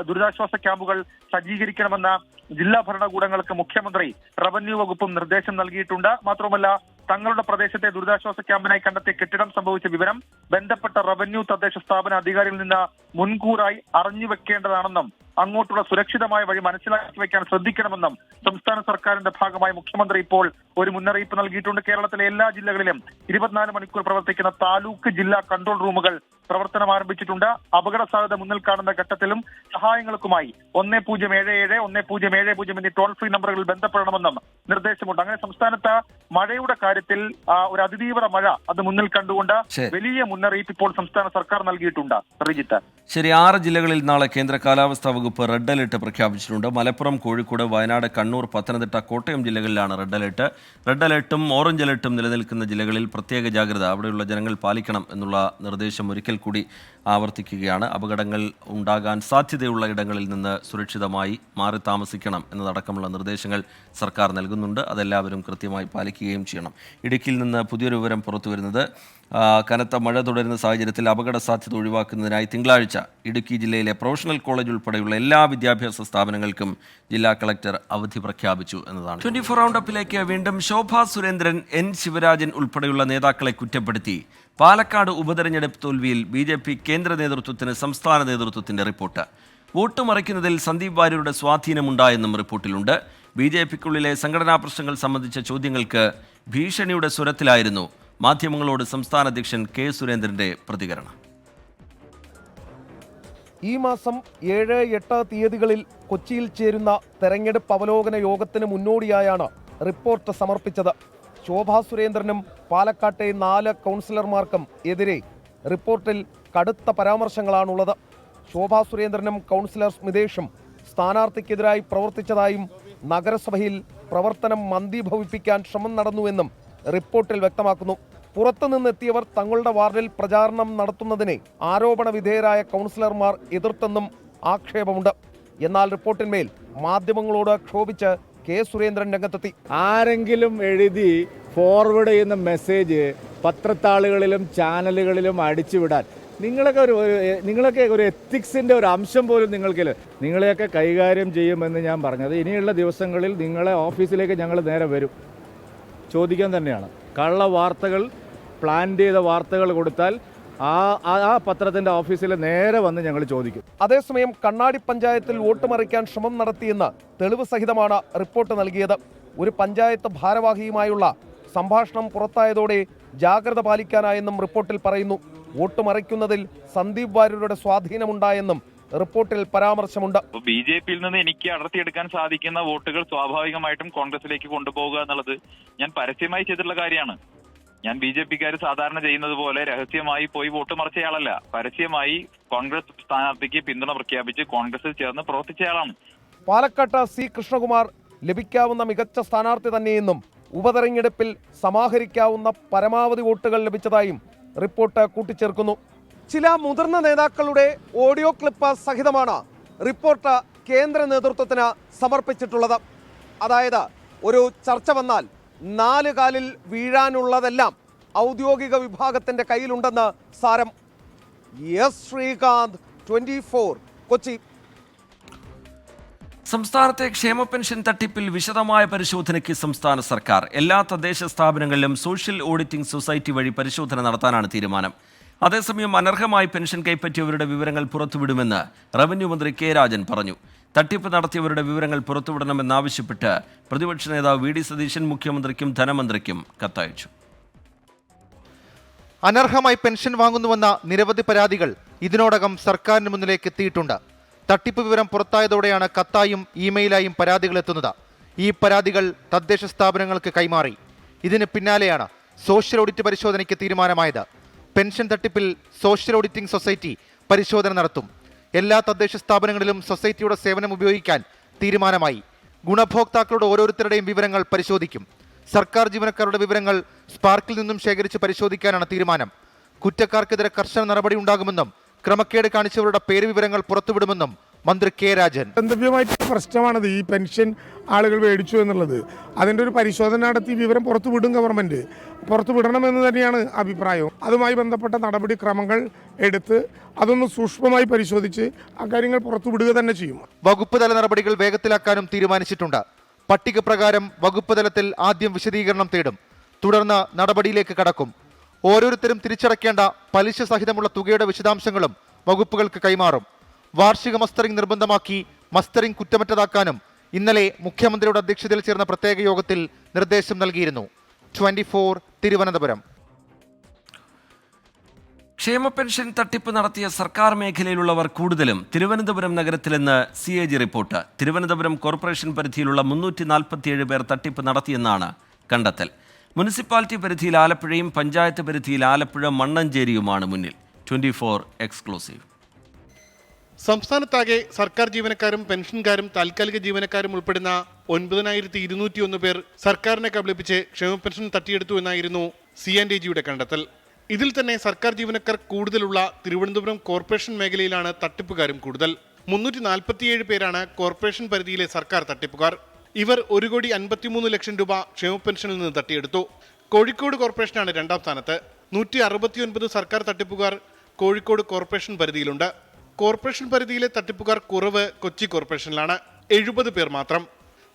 ദുരിതാശ്വാസ ക്യാമ്പുകൾ സജ്ജീകരിക്കണമെന്ന ജില്ലാ ഭരണകൂടങ്ങൾക്ക് മുഖ്യമന്ത്രി റവന്യൂ വകുപ്പും നിർദ്ദേശം നൽകിയിട്ടുണ്ട്. മാത്രമല്ല, തങ്ങളുടെ പ്രദേശത്തെ ദുരിതാശ്വാസ ക്യാമ്പിനായി കണ്ടെത്തിയ കെട്ടിടം സംഭവിച്ച വിവരം ബന്ധപ്പെട്ട റവന്യൂ തദ്ദേശ സ്ഥാപന അധികാരികളിൽ നിന്ന് മുൻകൂറായി അറിഞ്ഞു വെക്കേണ്ടതാണെന്നും അങ്ങോട്ടുള്ള സുരക്ഷിതമായ വഴി മനസ്സിലാക്കി വെക്കാൻ ശ്രദ്ധിക്കണമെന്നും സംസ്ഥാന സർക്കാരിന്റെ ഭാഗമായി മുഖ്യമന്ത്രി ഇപ്പോൾ ഒരു മുന്നറിയിപ്പ് നൽകിയിട്ടുണ്ട്. കേരളത്തിലെ എല്ലാ ജില്ലകളിലും 24 മണിക്കൂർ പ്രവർത്തിക്കുന്ന താലൂക്ക് ജില്ലാ കൺട്രോൾ റൂമുകൾ പ്രവർത്തനം ആരംഭിച്ചിട്ടുണ്ട്. അപകട സാധ്യത മുന്നിൽ കാണുന്ന ഘട്ടത്തിലും സഹായങ്ങൾക്കുമായി 1077 1070 എന്നീ ടോൾ ഫ്രീ നമ്പറുകളിൽ ബന്ധപ്പെടണമെന്നും നിർദ്ദേശമുണ്ട്. അങ്ങനെ സംസ്ഥാനത്ത് മഴയുടെ കാര്യത്തിൽ ഒരു അതിതീവ്ര മഴ അത് മുന്നിൽ കണ്ടുകൊണ്ട് വലിയ മുന്നറിയിപ്പ് ഇപ്പോൾ സംസ്ഥാന സർക്കാർ നൽകിയിട്ടുണ്ട്. റിജിത്ത്, ശരി, 6 ജില്ലകളിൽ നാളെ കേന്ദ്ര കാലാവസ്ഥാ വകുപ്പ് റെഡ് അലർട്ട് പ്രഖ്യാപിച്ചിട്ടുണ്ട്. മലപ്പുറം, കോഴിക്കോട്, വയനാട്, കണ്ണൂർ, പത്തനംതിട്ട, കോട്ടയം ജില്ലകളിലാണ് റെഡ് അലർട്ട്. റെഡ് അലർട്ടും ഓറഞ്ച് അലർട്ടും നിലനിൽക്കുന്ന ജില്ലകളിൽ പ്രത്യേക ജാഗ്രത അവിടെയുള്ള ജനങ്ങൾ പാലിക്കണം എന്നുള്ള നിർദ്ദേശം ഒരിക്കൽ കൂടി ആവർത്തിക്കുകയാണ്. അപകടങ്ങൾ ഉണ്ടാകാൻ സാധ്യതയുള്ള ഇടങ്ങളിൽ നിന്ന് സുരക്ഷിതമായി മാറി താമസിക്കണം എന്നതടക്കമുള്ള നിർദ്ദേശങ്ങൾ സർക്കാർ നൽകുന്നുണ്ട്. അതെല്ലാവരും കൃത്യമായി പാലിക്കുകയും ചെയ്യണം. ഇടുക്കിയിൽ നിന്ന് പുതിയൊരു വിവരം പുറത്തു വരുന്നത്, കനത്ത മഴ തുടരുന്ന സാഹചര്യത്തിൽ അപകട സാധ്യത ഒഴിവാക്കുന്നതിനായി തിങ്കളാഴ്ച ഇടുക്കി ജില്ലയിലെ പ്രൊഫഷണൽ കോളേജ് ഉൾപ്പെടെയുള്ള എല്ലാ വിദ്യാഭ്യാസ സ്ഥാപനങ്ങൾക്കും ജില്ലാ കളക്ടർ അവധി പ്രഖ്യാപിച്ചു എന്നതാണ്. 24 റൗണ്ടപ്പിലേക്ക് വീണ്ടും ശോഭാ സുരേന്ദ്രൻ, എൻ ശിവരാജൻ ഉൾപ്പെടെയുള്ള നേതാക്കളെ കുറ്റപ്പെടുത്തി പാലക്കാട് ഉപതെരഞ്ഞെടുപ്പ് തോൽവിയിൽ BJP കേന്ദ്ര നേതൃത്വത്തിന് സംസ്ഥാന നേതൃത്വത്തിന്റെ റിപ്പോർട്ട്. വോട്ട് മറിക്കുന്നതിൽ സന്ദീപ് വാര്യരുടെ സ്വാധീനമുണ്ടായെന്നും റിപ്പോർട്ടിലുണ്ട്. BJPക്കുള്ളിലെ സംഘടനാ പ്രശ്നങ്ങൾ സംബന്ധിച്ച ചോദ്യങ്ങൾക്ക് ഭീഷണിയുടെ സ്വരത്തിലായിരുന്നു മാധ്യമങ്ങളോട് സംസ്ഥാന അധ്യക്ഷൻ കെ സുരേന്ദ്രന്റെ പ്രതികരണം. ഈ മാസം 7, 8 തീയതികളിൽ കൊച്ചിയിൽ ചേരുന്ന തെരഞ്ഞെടുപ്പ് അവലോകന യോഗത്തിന് മുന്നോടിയായാണ് റിപ്പോർട്ട് സമർപ്പിച്ചത്. ശോഭാ സുരേന്ദ്രനും പാലക്കാട്ടെ 4 കൗൺസിലർമാർക്കും എതിരെ റിപ്പോർട്ടിൽ കടുത്ത പരാമർശങ്ങളാണുള്ളത്. ശോഭാ സുരേന്ദ്രനും കൗൺസിലർ സ്മിതേഷും സ്ഥാനാർത്ഥിക്കെതിരായി പ്രവർത്തിച്ചതായും നഗരസഭയിൽ പ്രവർത്തനം മന്ദീഭവിപ്പിക്കാൻ ശ്രമം നടന്നുവെന്നും റിപ്പോർട്ടിൽ വ്യക്തമാക്കുന്നു. പുറത്തുനിന്നെത്തിയവർ തങ്ങളുടെ വാർഡിൽ പ്രചാരണം നടത്തുന്നതിനെ ആരോപണ വിധേയരായ കൗൺസിലർമാർ എതിർത്തെന്നും ആക്ഷേപമുണ്ട്. എന്നാൽ റിപ്പോർട്ടിന്മേൽ മാധ്യമങ്ങളോട് ക്ഷോഭിച്ച് കെ സുരേന്ദ്രൻ രംഗത്തെത്തി. ആരെങ്കിലും എഴുതി ഫോർവേഡ് ചെയ്യുന്ന മെസ്സേജ് പത്രത്താളുകളിലും ചാനലുകളിലും അടിച്ചുവിടാൻ നിങ്ങളൊക്കെ ഒരു എത്തിക്സിൻ്റെ ഒരു അംശം പോലും നിങ്ങൾക്കില്ല. നിങ്ങളെയൊക്കെ കൈകാര്യം ചെയ്യുമെന്ന് ഞാൻ പറഞ്ഞത് ഇനിയുള്ള ദിവസങ്ങളിൽ നിങ്ങളെ ഓഫീസിലേക്ക് ഞങ്ങൾ നേരെ വരും, ചോദിക്കാൻ തന്നെയാണ്. കള്ള വാർത്തകൾ, പ്ലാൻ ചെയ്ത വാർത്തകൾ കൊടുത്താൽ ആ പത്രത്തിൻ്റെ ഓഫീസിൽ നേരെ വന്ന് ഞങ്ങൾ ചോദിക്കും. അതേസമയം കണ്ണാടി പഞ്ചായത്തിൽ വോട്ട് മറിക്കാൻ ശ്രമം നടത്തിയെന്ന് തെളിവ് സഹിതമാണ് റിപ്പോർട്ട് നൽകിയത്. ഒരു പഞ്ചായത്ത് ഭാരവാഹിയുമായുള്ള സംഭാഷണം പുറത്തായതോടെ ജാഗ്രത പാലിക്കാനായെന്നും റിപ്പോർട്ടിൽ പറയുന്നു. വോട്ട് മറിക്കുന്നതിൽ സന്ദീപ് വാര്യരുടെ സ്വാധീനമുണ്ടായെന്നും റിപ്പോർട്ടിൽ പരാമർശമുണ്ട്. BJPയിൽ നിന്ന് എനിക്ക് അടർത്തിയെടുക്കാൻ സാധിക്കുന്ന വോട്ടുകൾ സ്വാഭാവികമായിട്ടും കോൺഗ്രസിലേക്ക് കൊണ്ടുപോകുക എന്നുള്ളത് ഞാൻ പരസ്യമായി ചെയ്തിട്ടുള്ള കാര്യമാണ്. ഞാൻ BJPക്കാർ സാധാരണ ചെയ്യുന്നത് പോലെ രഹസ്യമായി പോയി വോട്ട് മറിച്ചയാളല്ല. പരസ്യമായി കോൺഗ്രസ് സ്ഥാനാർത്ഥിക്ക് പിന്തുണ പ്രഖ്യാപിച്ച് കോൺഗ്രസിൽ ചേർന്ന് പ്രവർത്തിച്ചയാളാണ്. പാലക്കാട്ട് സി കൃഷ്ണകുമാർ ലഭിക്കാവുന്ന മികച്ച സ്ഥാനാർത്ഥി തന്നെയെന്നും ഉപതെരഞ്ഞെടുപ്പിൽ സമാഹരിക്കാവുന്ന പരമാവധി വോട്ടുകൾ ലഭിച്ചതായും റിപ്പോർട്ട് കൂട്ടിച്ചേർക്കുന്നു. ചില മുതിർന്ന നേതാക്കളുടെ ഓഡിയോ ക്ലിപ്പ് സഹിതമാണ് റിപ്പോർട്ട് കേന്ദ്ര നേതൃത്വത്തിന് സമർപ്പിച്ചിട്ടുള്ളത്. അതായത് ഒരു ചർച്ച വന്നാൽ 4 കാലിൽ വീഴാനുള്ളതെല്ലാം ഔദ്യോഗിക വിഭാഗത്തിന്റെ കയ്യിലുണ്ടെന്ന് സാരം. എസ് ശ്രീകാന്ത്, 24 കൊച്ചി. സംസ്ഥാനത്തെ ക്ഷേമ പെൻഷൻ തട്ടിപ്പിൽ വിശദമായ പരിശോധനയ്ക്ക് സംസ്ഥാന സർക്കാർ. എല്ലാ തദ്ദേശ സ്ഥാപനങ്ങളിലും സോഷ്യൽ ഓഡിറ്റിംഗ് സൊസൈറ്റി വഴി പരിശോധന നടത്താനാണ് തീരുമാനം. അതേസമയം അനർഹമായി പെൻഷൻ കൈപ്പറ്റിയവരുടെ വിവരങ്ങൾ പുറത്തുവിടുമെന്ന് റവന്യൂ മന്ത്രി കെ രാജൻ പറഞ്ഞു. തട്ടിപ്പ് നടത്തിയവരുടെ വിവരങ്ങൾ പുറത്തുവിടണമെന്നാവശ്യപ്പെട്ട് പ്രതിപക്ഷ നേതാവ് വി ഡി സതീശൻ മുഖ്യമന്ത്രിക്കും ധനമന്ത്രിക്കും കത്തയച്ചു. അനർഹമായി പെൻഷൻ വാങ്ങുന്നുവെന്ന നിരവധി പരാതികൾ ഇതിനോടകം സർക്കാരിന് മുന്നിലേക്ക് എത്തിയിട്ടുണ്ട്. തട്ടിപ്പ് വിവരം പുറത്തായതോടെയാണ് കത്തായും ഇമെയിലായും പരാതികൾ എത്തുന്നത്. ഈ പരാതികൾ തദ്ദേശ സ്ഥാപനങ്ങൾക്ക് കൈമാറി. ഇതിന് പിന്നാലെയാണ് സോഷ്യൽ ഓഡിറ്റ് പരിശോധനയ്ക്ക് തീരുമാനമായത്. പെൻഷൻ തട്ടിപ്പിൽ സോഷ്യൽ ഓഡിറ്റിംഗ് സൊസൈറ്റി പരിശോധന നടത്തും. എല്ലാ തദ്ദേശ സ്ഥാപനങ്ങളിലും സൊസൈറ്റിയുടെ സേവനം ഉപയോഗിക്കാൻ തീരുമാനമായി. ഗുണഭോക്താക്കളുടെ ഓരോരുത്തരുടെയും വിവരങ്ങൾ പരിശോധിക്കും. സർക്കാർ ജീവനക്കാരുടെ വിവരങ്ങൾ സ്പാർക്കിൽ നിന്നും ശേഖരിച്ച് പരിശോധിക്കാനാണ് തീരുമാനം. കുറ്റക്കാർക്കെതിരെ കർശന നടപടി ഉണ്ടാകുമെന്നും ക്രമക്കേട് കാണിച്ചവരുടെ പേര് വിവരങ്ങൾ പുറത്തുവിടുമെന്നും മന്ത്രി കെ രാജൻ. ബന്ധമായിട്ടുള്ള പ്രശ്നമാണത്. ഈ പെൻഷൻ ആളുകൾ മേടിച്ചു എന്നുള്ളത് അതിൻ്റെ ഒരു പരിശോധന നടത്തി വിവരം പുറത്തുവിടും. ഗവൺമെന്റ് പുറത്തുവിടണമെന്ന് തന്നെയാണ് അഭിപ്രായം. അതുമായി ബന്ധപ്പെട്ട നടപടിക്രമങ്ങൾ എടുത്ത് അതൊന്ന് സൂക്ഷ്മമായി പരിശോധിച്ച് അക്കാര്യങ്ങൾ പുറത്തുവിടുക തന്നെ ചെയ്യും. വകുപ്പ് തല നടപടികൾ വേഗത്തിലാക്കാനും തീരുമാനിച്ചിട്ടുണ്ട്. പട്ടിക പ്രകാരം വകുപ്പ് തലത്തിൽ ആദ്യം വിശദീകരണം തേടും. തുടർന്ന് നടപടിയിലേക്ക് കടക്കും. ഓരോരുത്തരും തിരിച്ചടയ്ക്കേണ്ട പലിശ സഹിതമുള്ള തുകയുടെ വിശദാംശങ്ങളും വകുപ്പുകൾക്ക് കൈമാറും. വാർഷിക മസ്റ്ററിംഗ് നിർബന്ധമാക്കി മസ്റ്ററിംഗ് കുറ്റമറ്റതാക്കാനും ഇന്നലെ മുഖ്യമന്ത്രിയുടെ അധ്യക്ഷതയിൽ ചേർന്ന പ്രത്യേക യോഗത്തിൽ നിർദ്ദേശം നൽകിയിരുന്നു. 24 തിരുവനന്തപുരം. ക്ഷേമ പെൻഷൻ തട്ടിപ്പ് നടത്തിയ സർക്കാർ മേഖലയിലുള്ളവർ കൂടുതലും തിരുവനന്തപുരം നഗരത്തിലെന്ന് CAG റിപ്പോർട്ട്. തിരുവനന്തപുരം കോർപ്പറേഷൻ പരിധിയിലുള്ള 347 പേർ തട്ടിപ്പ് നടത്തിയെന്നാണ് കണ്ടെത്തൽ. മുനിസിപ്പാലിറ്റി പരിധിയിൽ ആലപ്പുഴയും പഞ്ചായത്ത് പരിധിയിൽ ആലപ്പുഴ മണ്ണഞ്ചേരിയുമാണ് മുന്നിൽ. 24 എക്സ്ക്ലൂസീവ്. സംസ്ഥാനത്താകെ സർക്കാർ ജീവനക്കാരും പെൻഷൻകാരും താൽക്കാലിക ജീവനക്കാരും ഉൾപ്പെടുന്ന 9201 പേർ സർക്കാരിനെ കബളിപ്പിച്ച് ക്ഷേമ പെൻഷൻ തട്ടിയെടുത്തു എന്നായിരുന്നു CNDGയുടെ കണ്ടെത്തൽ. ഇതിൽ തന്നെ സർക്കാർ ജീവനക്കാർ കൂടുതലുള്ള തിരുവനന്തപുരം കോർപ്പറേഷൻ മേഖലയിലാണ് തട്ടിപ്പുകാരും കൂടുതൽ. 347 പേരാണ് കോർപ്പറേഷൻ പരിധിയിലെ സർക്കാർ തട്ടിപ്പുകാർ. ഇവർ 1,53,00,000 രൂപ ക്ഷേമ പെൻഷനിൽ നിന്ന് തട്ടിയെടുത്തു. കോഴിക്കോട് കോർപ്പറേഷനാണ് 2ാം സ്ഥാനത്ത്. 169 സർക്കാർ തട്ടിപ്പുകാർ കോഴിക്കോട് കോർപ്പറേഷൻ പരിധിയിലുണ്ട്. കോർപ്പറേഷൻ പരിധിയിലെ തട്ടിപ്പുകാർ കുറവ് കൊച്ചി കോർപ്പറേഷനിലാണ്, 70 പേർ മാത്രം.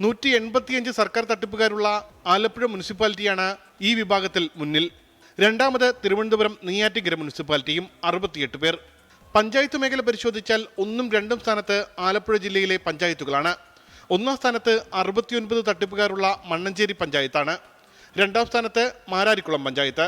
185 സർക്കാർ തട്ടിപ്പുകാരുള്ള ആലപ്പുഴ മുനിസിപ്പാലിറ്റിയാണ് ഈ വിഭാഗത്തിൽ മുന്നിൽ. രണ്ടാമത് തിരുവനന്തപുരം നെയ്യാറ്റിൻകര മുനിസിപ്പാലിറ്റിയും 68 പേർ. പഞ്ചായത്ത് മേഖല പരിശോധിച്ചാൽ 1ഉം 2ഉം സ്ഥാനത്ത് ആലപ്പുഴ ജില്ലയിലെ പഞ്ചായത്തുകളാണ്. 1ാം സ്ഥാനത്ത് 69 തട്ടിപ്പുകാരുള്ള മണ്ണഞ്ചേരി പഞ്ചായത്താണ്. 2ാം സ്ഥാനത്ത് മാരാരിക്കുളം പഞ്ചായത്ത്.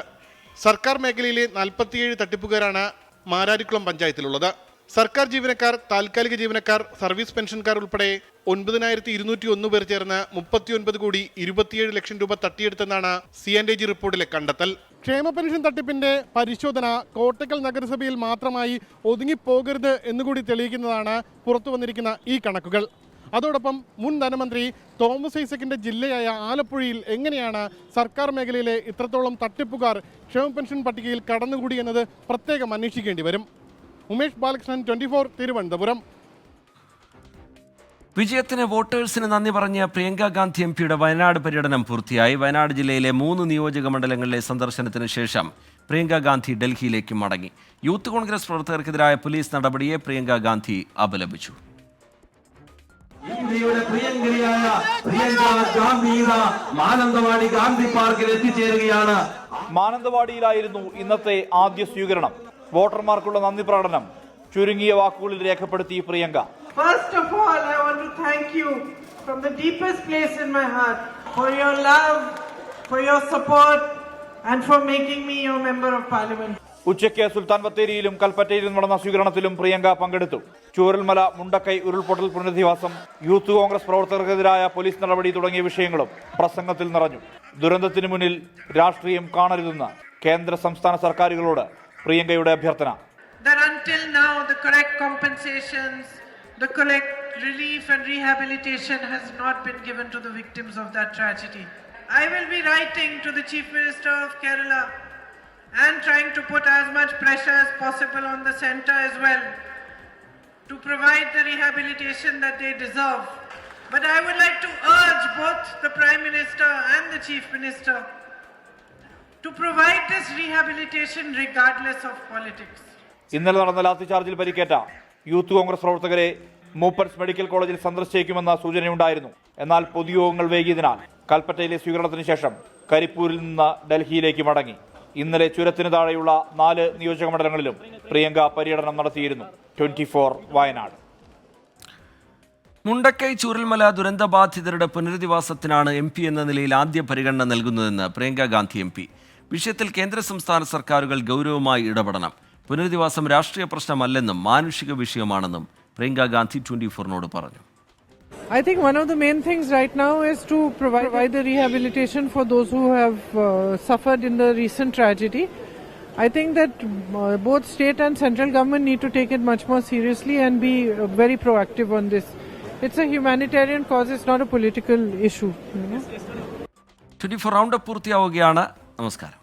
സർക്കാർ മേഖലയിലെ 47 തട്ടിപ്പുകാരാണ് മാരാരിക്കുളം പഞ്ചായത്തിലുള്ളത്. സർക്കാർ ജീവനക്കാർ, താൽക്കാലിക ജീവനക്കാർ, സർവീസ് പെൻഷൻകാർ ഉൾപ്പെടെ 9201 പേർ ചേർന്ന് 39,27,00,000 രൂപ തട്ടിയെടുത്തെന്നാണ് CNDG റിപ്പോർട്ടിലെ കണ്ടെത്തൽ. ക്ഷേമ പെൻഷൻ തട്ടിപ്പിന്റെ പരിശോധന കോട്ടക്കൽ നഗരസഭയിൽ മാത്രമായി ഒതുങ്ങിപ്പോകരുത് എന്നുകൂടി തെളിയിക്കുന്നതാണ് പുറത്തു വന്നിരിക്കുന്ന ഈ കണക്കുകൾ. അതോടൊപ്പം മുൻ ധനമന്ത്രി തോമസ് ഐസക്കിന്റെ ജില്ലയായ ആലപ്പുഴയിൽ എങ്ങനെയാണ് സർക്കാർ മേഖലയിലെ ഇത്രത്തോളം തട്ടിപ്പുകാർ ക്ഷേമ പെൻഷൻ പട്ടികയിൽ കടന്നുകൂടി എന്നത് പ്രത്യേകം അന്വേഷിക്കേണ്ടി വരും. ഉമേഷ് ബാലകൃഷ്ണൻ, 24 തിരുവനന്തപുരം. വിജയത്തിന് വോട്ടേഴ്സിന് നന്ദി പറഞ്ഞ പ്രിയങ്ക ഗാന്ധി എംപിയുടെ വയനാട് പര്യടനം പൂർത്തിയായി. വയനാട് ജില്ലയിലെ 3 നിയോജക മണ്ഡലങ്ങളിലെ സന്ദർശനത്തിന് ശേഷം പ്രിയങ്ക ഗാന്ധി ഡൽഹിയിലേക്ക് മടങ്ങി. യൂത്ത് കോൺഗ്രസ് പ്രവർത്തകർക്കെതിരായ പോലീസ് നടപടിയെ പ്രിയങ്ക ഗാന്ധി അപലപിച്ചു. ഇന്ത്യയുടെ പ്രിയങ്കരിയായ പ്രിയങ്ക ഗാന്ധി മാനന്തവാടി ഗാന്ധി പാർക്കിൽ എത്തിച്ചേരുകയാണ്. മാനന്തവാടിയിലായിരുന്നു ഇന്നത്തെ ആദ്യ സ്വീകരണം. വോട്ടർമാർക്കുള്ള നന്ദി പ്രകടനം ചുരുങ്ങിയ വാക്കുകളിൽ രേഖപ്പെടുത്തി Priyanka. First of all, I want to thank you from the deepest place in my heart for your love, for your support and for making me your member of parliament. ഉച്ചയ്ക്ക് സുൽത്താൻ ബത്തേരിയിലും കൽപ്പറ്റയിലും നടന്ന സ്വീകരണത്തിലും പ്രിയങ്ക പങ്കെടുത്തു. ചൂരൽമല, മുണ്ടക്കൈ ഉരുൾപൊട്ടൽ പുനരധിവാസം, യൂത്ത് കോൺഗ്രസ് പ്രവർത്തകർക്കെതിരായ പോലീസ് നടപടി തുടങ്ങിയ വിഷയങ്ങളും പ്രസംഗത്തിൽ നിറഞ്ഞു. ദുരന്തത്തിനു മുന്നിൽ രാഷ്ട്രീയം കാണരുതെന്ന് കേന്ദ്ര സംസ്ഥാന സർക്കാരുകളോട് പ്രിയങ്കയുടെ അഭ്യർത്ഥന. That until now the correct compensations, the correct relief and rehabilitation has not been given to the victims of that tragedy. I will be writing to the Chief Minister of Kerala and trying to put as much pressure as possible on the centre as well to provide the rehabilitation that they deserve. But I would like to urge both the Prime Minister and the Chief Minister to provide this rehabilitation regardless of politics. ഇന്നലെ നടന്ന ലാത്തിചാർജിൽ പരിക്കേറ്റ youth Congress പ്രവർത്തകരെ Moopen's medical കോളേജിൽ സന്ദർശിക്കുമെന്ന സൂചനയുണ്ടായിരുന്നു. എന്നാൽ പൊതുയോഗങ്ങൾ വൈകിയതിനാൽ കൽപ്പറ്റയിലെ സ്വീകരണത്തിന് ശേഷം കരിപ്പൂരിൽ നിന്ന് ഡൽഹിയിലേക്ക് മടങ്ങി. ഇന്നലെ ചുരത്തിന് താഴെയുള്ള 4 നിയോജക മണ്ഡലങ്ങളിലും പ്രിയങ്ക പര്യടനം നടത്തിയിരുന്നു. 24 വയനാട്. മുണ്ടക്കൈ ചൂരൽമല ദുരന്തബാധിതരുടെ പുനരധിവാസത്തിനാണ് MP എന്ന നിലയിൽ ആദ്യ പരിഗണന നൽകുന്നതെന്ന് പ്രിയങ്ക ഗാന്ധി MP. വിഷയത്തിൽ കേന്ദ്ര സംസ്ഥാന സർക്കാരുകൾ ഗൗരവമായി ഇടപെടണം. പുനരധിവാസം രാഷ്ട്രീയ പ്രശ്നമല്ലെന്നും മാനുഷിക വിഷയമാണെന്നും പ്രിയങ്ക ഗാന്ധി 24നോട് പറഞ്ഞു. I think one of the main things right now is to provide the rehabilitation for those who have suffered in the recent tragedy. I think that both state and central government need to take it much more seriously and be very proactive on this. It's a humanitarian cause, it's not a political issue. 24 round പൂർത്തിയാവുകയാണ്. നമസ്കാരം.